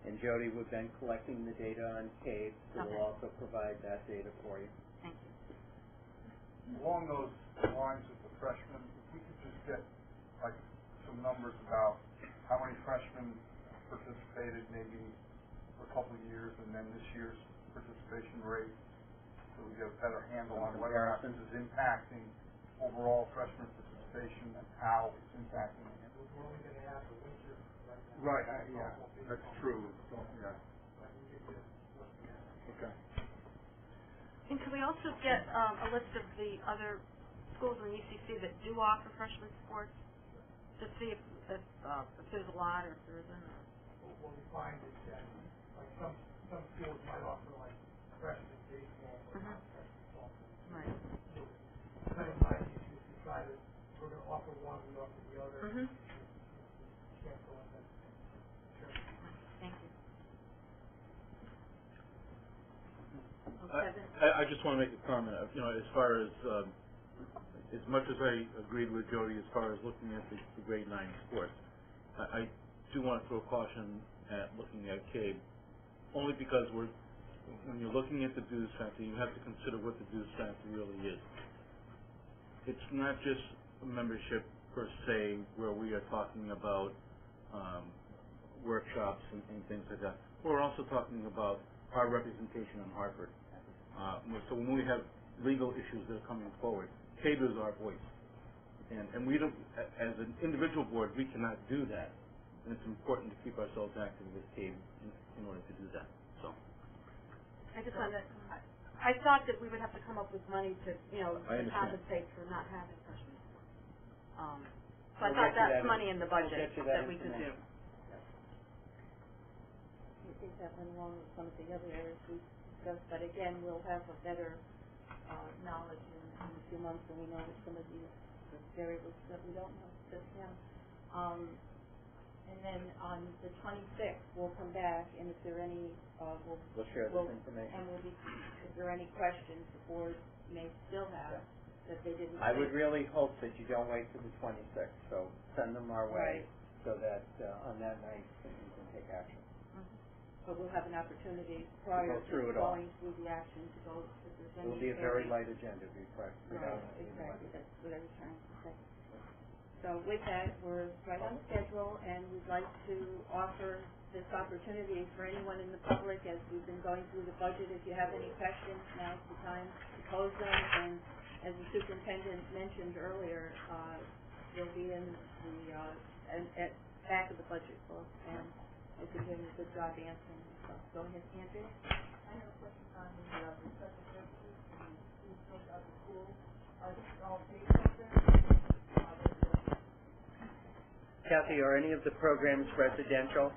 And Jody, we've been collecting the data on CAVE, so we'll also provide that data for you. Thank you. Along those lines of the freshmen, if we could just get like some numbers about how many freshmen participated maybe for a couple of years, and then this year's participation rate, so we get a better handle on what happens is impacting overall freshman participation and how it's impacting it. We're only going to have the winter Right, right now. yeah, that's true. So, yeah. Okay. And can we also get a list of the other schools in UCC that do offer freshman sports, to see if there's a lot or if there isn't? What we find is that, like, some schools might offer, like, freshman baseball or freshman softball. Right. Depending on if you decided we're going to offer one, we offer the other. You can't go in that. Thank you. I just want to make a comment. As far as much as I agreed with Jody as far as looking at the grade 9 sports, I do want to throw caution at looking at CAVE, only because when you're looking at the dues factor, you have to consider what the dues factor really is. It's not just a membership per se where we are talking about workshops and things like that. We're also talking about our representation in Hartford. So when we have legal issues that are coming forward, CAVE is our voice. And we don't, as an individual board, we cannot do that. And it's important to keep ourselves active with CAVE in order to do that. So I just wanted to, I thought that we would have to come up with money to, I understand. compensate for not having freshmen sports. So I thought that's money in the budget that we could do. I think that went along with some of the other areas we discussed, but again, we'll have a better knowledge in a few months when we know some of these variables that we don't know just now. And then on the 26th, we'll come back, and if there are any, We'll share this information. And if there are any questions the board may still have that they didn't. I would really hope that you don't wait till the 26th, so send them our way so that on that night you can take action. So we'll have an opportunity prior to going through the action to go, if there's any. It will be a very light agenda, be correct. Exactly, that's what I was trying to say. So with that, we're right on schedule, and we'd like to offer this opportunity for anyone in the public as we've been going through the budget. If you have any questions, now's the time to pose them, and as the superintendent mentioned earlier, will be in the, at back of the budget book, and I think doing a good job answering this stuff. Go ahead, Andrea. I have a question on the special services and the schools out of school. Are these all day programs? Kathy, are any of the programs residential?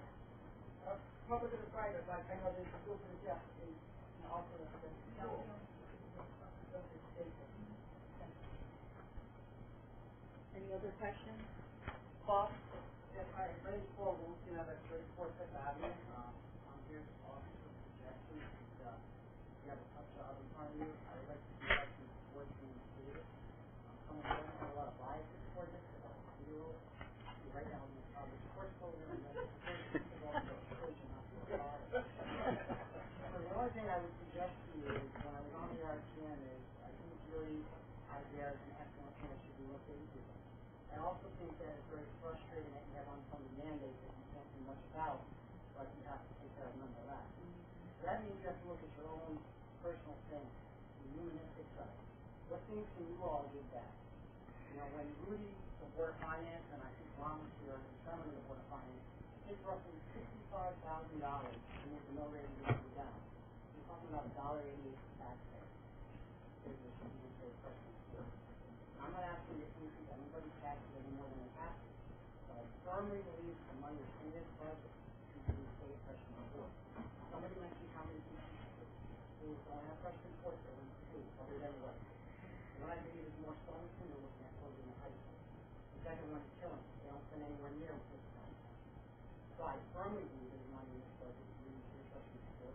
Public and private, like I know there's a school for the deaf, and also the school. Any other questions? Paul? Yes, hi, my name is Paul Wilson, I'm at 34 Fifth Avenue. I'm here to offer some suggestions. You have a touch job in front of you. I would like to see how some sports being created. Someone who doesn't have a lot of biases for this, about a 2-year-old. Right now, I'm in the sports program, and then the first of all, the coach and not the father. So the only thing I would suggest to you is, when I was on the RTN, is I think it's really out there as an excellent thing that should be looked into. I also think that it's very frustrating that you have unfunded mandates that you can't do much about, but you have to take care of nonetheless. So that means you have to look at your own personal thing, the humanistic side. What things can you all give back? You know, when Rudy, the Board of Finance, and I think Ron was here, and some of the Board of Finance, take roughly $65,000 to move the mill rate down. You're talking about $1.88 per taxpayer. There's a significant question. I'm not asking you to increase anybody's taxes any more than they have to, but I firmly believe the money is in this budget to be paid freshman report. Somebody mentioned how many schools don't have freshman reports, or only 2, other than what? What I believe is more stronger than they're looking at closing the high school. The second one is killing us. They don't spend anywhere near $50. So I firmly believe there's money in this budget to use for freshman support.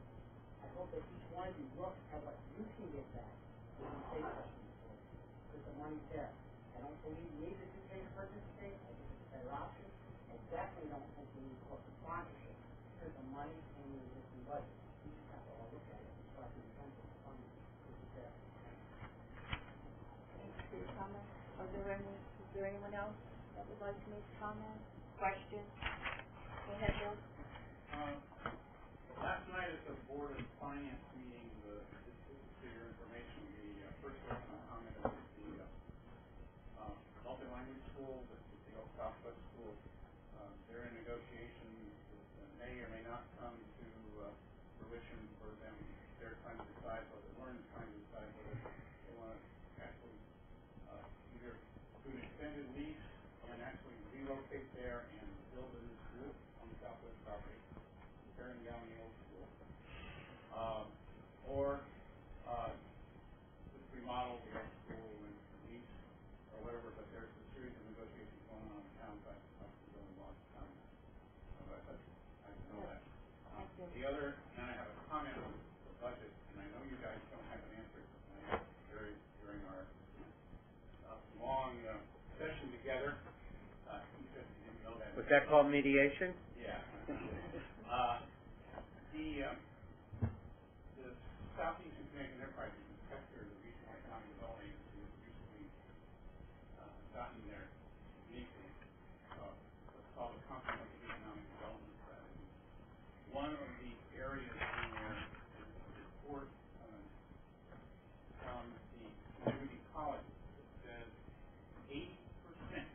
I hope that each one of you look at what you can get back when you pay freshman support. Because the money's there. I don't believe you need to do pay to participate. I think it's a better option. I definitely don't think you need corporate sponsorship because the money's in the existing budget. You just have to all look at it and start to defend the funding because it's there. Thanks for your comment. Is there anyone else that would like to make a comment? Question? Go ahead, Bill. Last night at the Board of Finance meeting, just for your information, the first person I commented was the multi-language school, the Oak Southwest School. They're in negotiations that may or may not come to fruition for them. They're trying to decide whether Lauren's trying to decide whether they want to actually either do an extended lease and actually relocate there and build a new school on the Southwest property, tearing down the old school, or just remodel the old school and lease or whatever. But there's a series of negotiations going on the town side of building lots of time. So I know that. The other, and I have a comment on the budget, and I know you guys don't have an answer during our long session together. You didn't know that. Was that called mediation? Yeah. The Southeastern Connecticut Enterprise Inspector of the Regional Economic Development Agency has recently gotten their NEPA, what's called a Comprehensive Economic Development Strategy. One of the areas in there is a report from the community colleges that says 80%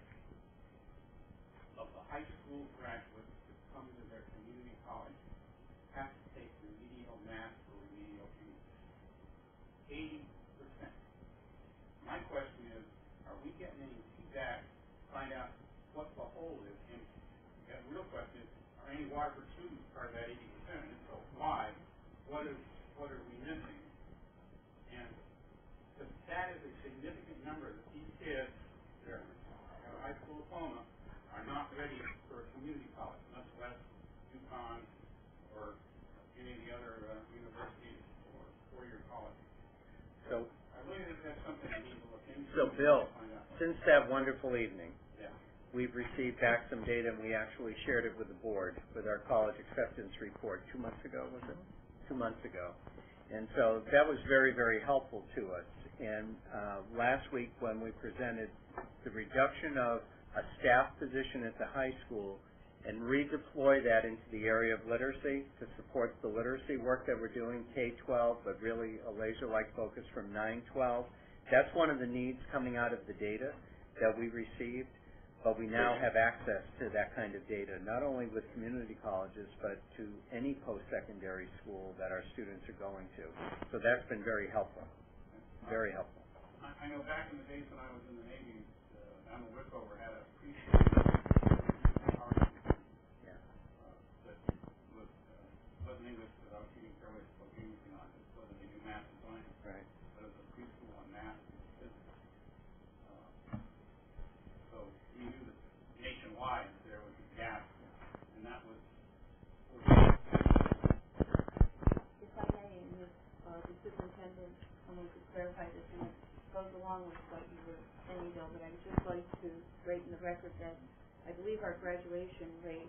of the high school graduates that come to their community college have to take remedial math or remedial English. 80%. My question is, are we getting any feedback to find out what the whole is? And the real question is, are any Waterford students part of that 80%? And so why? What are we missing? And that is a significant number that these kids that have a high school diploma are not ready for a community college, much less UConn or any of the other universities or four-year colleges. So I really think that's something we need to look into. So, Bill, since that wonderful evening, yeah. we've received back some data, and we actually shared it with the board, with our college acceptance report 2 months ago, was it? 2 months ago. And so that was very, very helpful to us. And last week when we presented the reduction of a staff position at the high school and redeploy that into the area of literacy to support the literacy work that we're doing, K-12, but really a laser-like focus from 9-12, That's one of the needs coming out of the data that we received, but we now have access to that kind of data, not only with community colleges, but to any post-secondary school that our students are going to. So that's been very helpful, very helpful. I know back in the days when I was in the Navy, Emma Wickover had a preschool Yeah. that wasn't English because I was teaching fairly spoken English on it. So they do math and science. Right. But it was a preschool on math and physics. So you knew that nationwide there was a gap, and that was. If I may, and if the superintendent, someone could clarify this, and it goes along with what you were saying, Bill, but I would just like to write in the record that I believe our graduation rate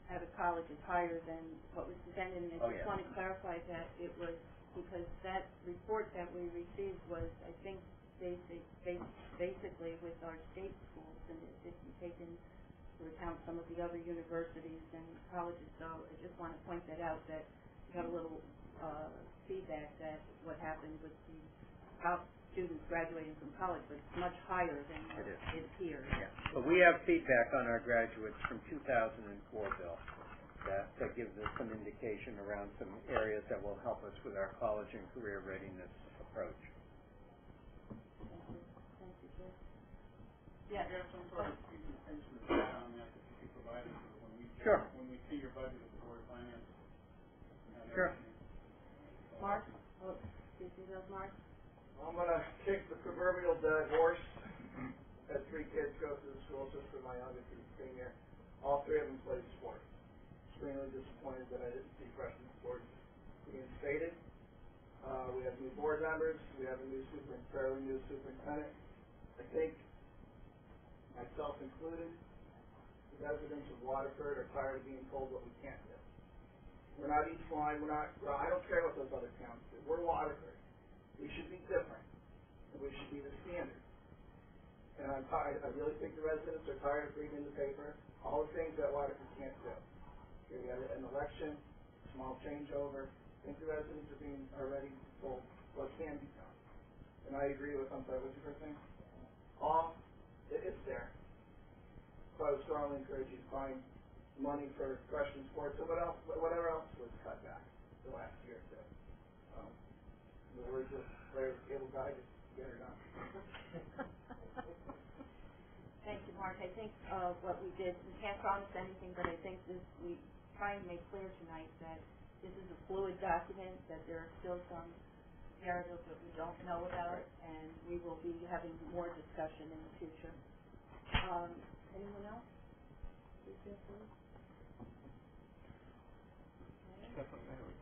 at a college is higher than what was presented, and I just want to clarify that it was because that report that we received was, I think, basically with our state schools, and it didn't take into account some of the other universities and colleges. So I just want to point that out, that we have a little feedback that what happened with the students graduating from college was much higher than what it appears. Yeah. But we have feedback on our graduates from 2004, Bill, that gives us some indication around some areas that will help us with our college and career readiness approach. Thank you, Jeff. Yeah. Do you have some sort of presentation or data on that that you could provide us with when we see your budget at the Board of Finance? Sure. Mark? Oh, excuse me, that's Mark. I'm going to kick the proverbial dead horse. Had 3 kids go through the school system. My youngest is a senior. All 3 of them played sports. Extremely disappointed that I didn't see freshman sports reinstated. We have new board members. We have a fairly new superintendent. I think, myself included, the residents of Waterford are tired of being told what we can't do. We're not East Line. I don't care what those other towns do. We're Waterford. We should be different, and we should be the standard. And I'm tired. I really think the residents are tired of reading in the paper all the things that Waterford can't do. We had an election, small changeover. I think the residents are already told what can be done. And I agree with. I'm sorry. What's your first name? It's there. So I would strongly encourage you to find money for freshman sports and whatever else was cut back the last year or two. In the words of Larry Cable Guy, just get her done. Thank you, Mark. I think what we did, we can't promise anything, but I think we try and make clear tonight that this is a fluid document, that there are still some narratives that we don't know about, and we will be having more discussion in the future. Anyone else?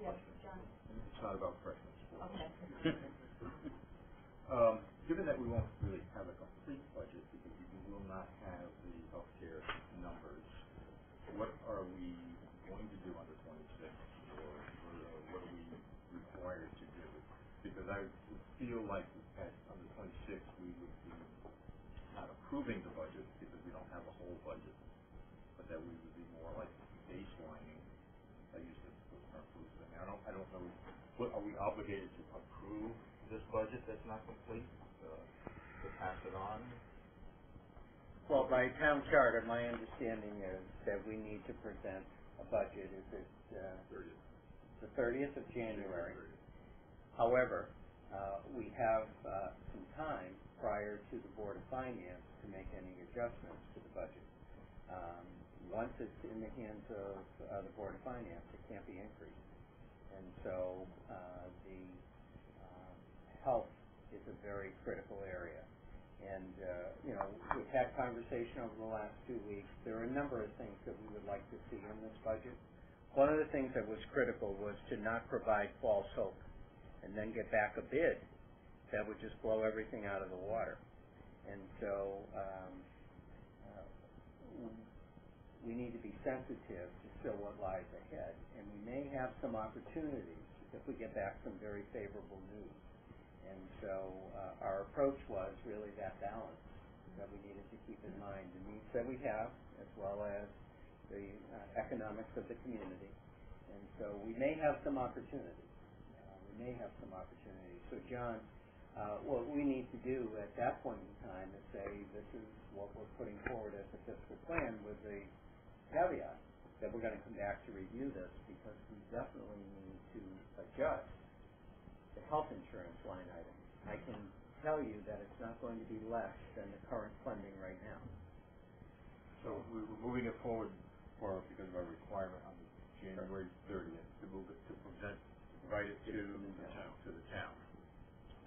Yes, John. It's not about freshmen. Okay. Given that we won't really have a complete budget because we will not have the healthcare numbers, what are we going to do under 26, or what are we required to do? Because I feel like under 26 we would be not approving the budget because we don't have a whole budget, but that we would be more like baselining. I use the term approving. I don't know. What, are we obligated to approve this budget that's not complete, to pass it on? Well, by town charter, my understanding is that we need to present a budget. Is it the 30th of January? However, we have some time prior to the Board of Finance to make any adjustments to the budget. Once it's in the hands of the Board of Finance, it can't be increased. And so the health is a very critical area. And, we've had conversation over the last 2 weeks. There are a number of things that we would like to see in this budget. One of the things that was critical was to not provide false hope and then get back a bid that would just blow everything out of the water. And so we need to be sensitive to still what lies ahead. And we may have some opportunities if we get back some very favorable news. And so our approach was really that balance that we needed to keep in mind, the needs that we have as well as the economics of the community. And so we may have some opportunities. So, John, What we need to do at that point in time is say, this is what we're putting forward as a fiscal plan with the caveat that we're going to come back to review this because we definitely need to adjust the health insurance line item. I can tell you that it's not going to be less than the current funding right now. So we're moving it forward because of our requirement on January 30th to move it, to provide it to the town.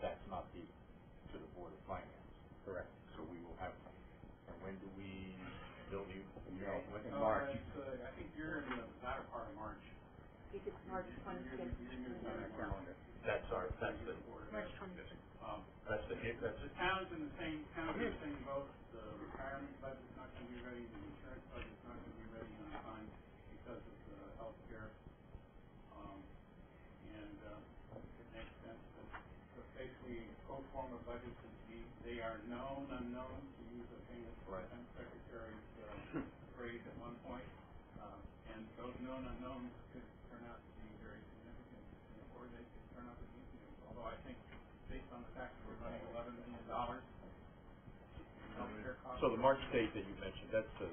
That's not to the Board of Finance. Correct. So we will have, and when do we, Bill, you know, In March. I think you're in the latter part of March. I think it's March 26th. On our calendar. That's the, March 26th. that's the, The town's in the same boat. The retirement budget's not going to be ready. The insurance budget's not going to be ready on time because of the health care. It makes sense that basically pro forma budgets, they are known unknowns, to use a famous defense secretary's phrase at one point. And those known unknowns could turn out to be very significant, or they could turn out to be significant. Although I think, based on the fact that we're running $11 million in healthcare costs. so the March date that you mentioned, that's the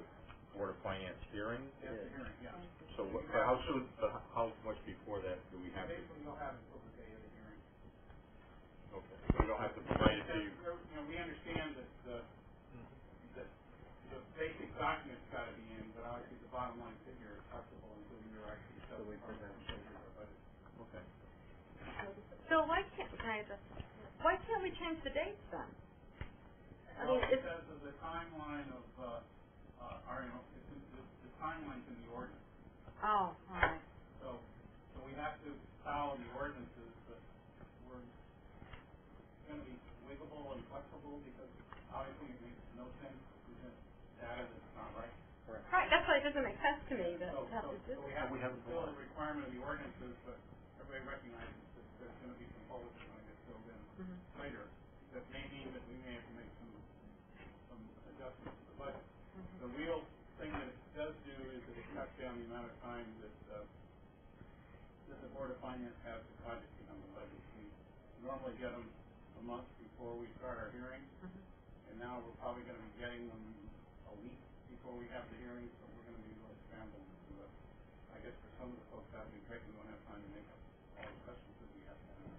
Board of Finance hearing? That's the hearing, yeah. So how soon, how much before that do we have to? Basically, you'll have until the day of the hearing. Okay, so we don't have to provide it to you? We understand that the basic document's got to be in, but obviously the bottom line figure is flexible until you're actually So we present our budget. Okay. So why can't we change the dates then? Well, because of the timeline of, the timeline's in the ordinance. Oh, all right. So we have to follow the ordinances, but we're going to be wiggable and flexible because obviously it makes no sense to present data that's not right. Correct. Right, that's why it doesn't make sense to me to have to do So we have to fulfill the requirement of the ordinances, but everybody recognizes that there's going to be some holes that are going to get filled in later. That may mean that we may have to make some adjustments to the budget. The real thing that it does do is that it cuts down the amount of time that the Board of Finance has to project on the budget. We normally get them a month before we start our hearings, and now we're probably going to be getting them a week before we have the hearings, so we're going to be really scrambling to do it. I guess for some of the folks out in Creighton, we don't have time to make up all the questions that we have to have.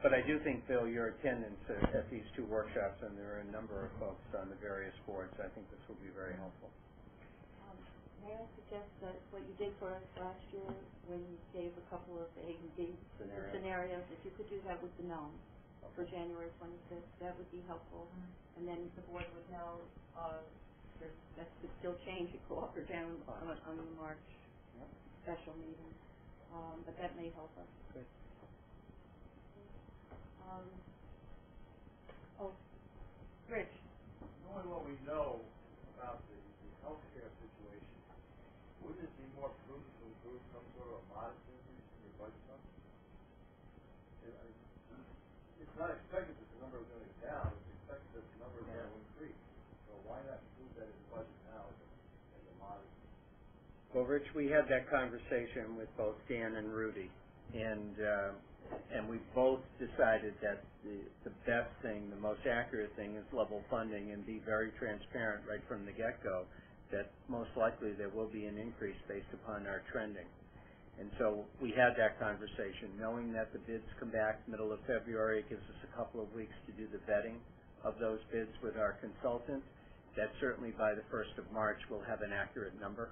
But I do think, Bill, your attendance at these two workshops, and there are a number of folks on the various boards, I think this will be very helpful. May I suggest that what you did for us last year, when you gave a couple of A and B scenarios, if you could do that with the gnomes for January 25th, that would be helpful. And then the board would know that could still change. It could go up or down on the March special meeting. But that may help us. Good. Rich. Knowing what we know about the healthcare situation, wouldn't it be more prudent to include some sort of a modest increase in your budget number? It's not expected that the number is going to go down, it's expected that the number is going to increase. So why not include that in the budget now as a modest? Well, Rich, we had that conversation with both Dan and Rudy, and we both decided that the best thing, the most accurate thing is level funding and be very transparent right from the get-go that most likely there will be an increase based upon our trending. And so we had that conversation, knowing that the bids come back middle of February. It gives us a couple of weeks to do the vetting of those bids with our consultant. That certainly by the 1st of March we'll have an accurate number.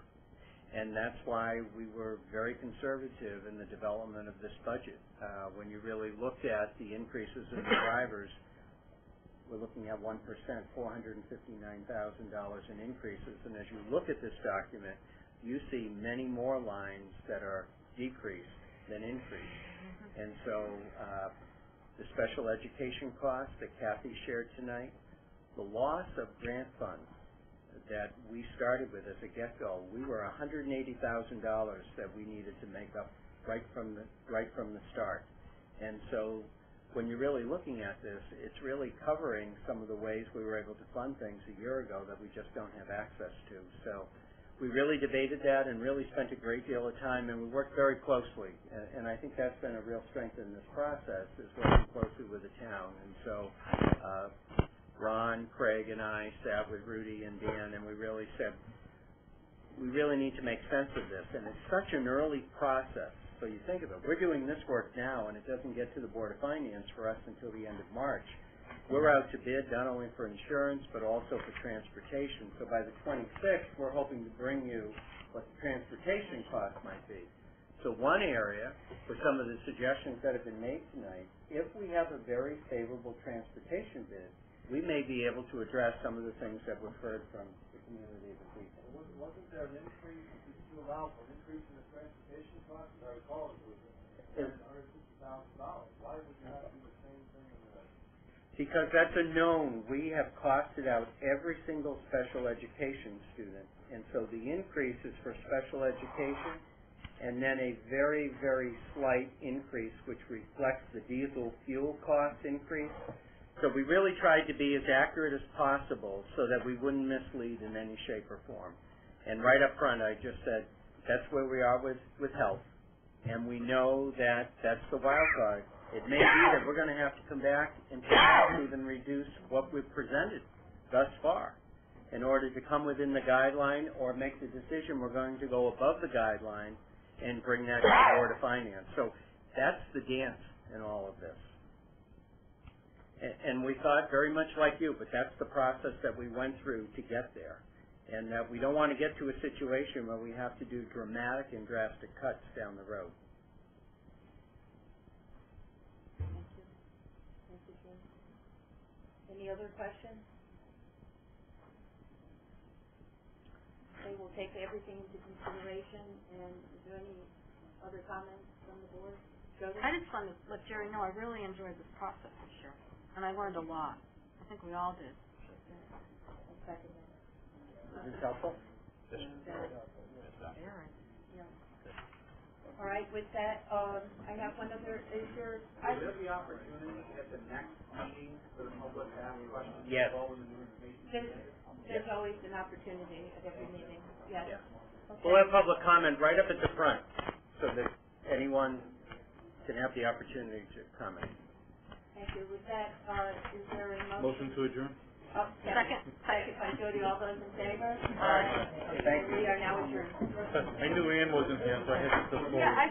And that's why we were very conservative in the development of this budget. When you really looked at the increases in the drivers, we're looking at 1%, $459,000 in increases. And as you look at this document, you see many more lines that are decreased than increased. And so the special education costs that Kathy shared tonight, the loss of grant funds that we started with as a get-go, we were $180,000 that we needed to make up right from the start. And so when you're really looking at this, it's really covering some of the ways we were able to fund things a year ago that we just don't have access to. So we really debated that and really spent a great deal of time, and we worked very closely. And I think that's been a real strength in this process, is working closely with the town. And so Ron, Craig, and I sat with Rudy and Dan, and we really said, we really need to make sense of this. And it's such an early process. So you think of it, we're doing this work now, and it doesn't get to the Board of Finance for us until the end of March. We're out to bid not only for insurance, but also for transportation. So by the 26th, we're hoping to bring you what the transportation cost might be. So one area, for some of the suggestions that have been made tonight, if we have a very favorable transportation bid, we may be able to address some of the things that we've heard from the community of the people. Wasn't there an increase, to allow for an increase in the transportation costs? As I recall, it was $150,000. Why would you have to do the same thing in the... Because that's a known. We have costed out every single special education student. And so the increase is for special education, and then a very, very slight increase which reflects the diesel fuel cost increase. So we really tried to be as accurate as possible so that we wouldn't mislead in any shape or form. And right up front I just said, that's where we are with health. And we know that that's the wild card. It may be that we're going to have to come back and perhaps even reduce what we've presented thus far in order to come within the guideline, or make the decision we're going to go above the guideline and bring that to the Board of Finance. So that's the dance in all of this. And we thought very much like you, but that's the process that we went through to get there. And that we don't want to get to a situation where we have to do dramatic and drastic cuts down the road. Any other questions? Okay, we'll take everything into consideration. And is there any other comments from the board? Jody? I just wanted to let Jerry know I really enjoyed this process this year, and I learned a lot. I think we all did. I'll second that. Is this helpful? Very. Yeah. All right, with that, I have one other, is there... Is there the opportunity at the next meeting for the public to ask questions? Yes. There's always an opportunity at every meeting, yes. Yeah. Okay. We'll have public comment right up at the front so that anyone can have the opportunity to comment. Thank you. With that, is there a Motion motion? to adjourn? Oh, second by Jody. All those in favor? Thank you. We are now adjourned. I knew Ann wasn't here, so I had to step forward. Yeah, I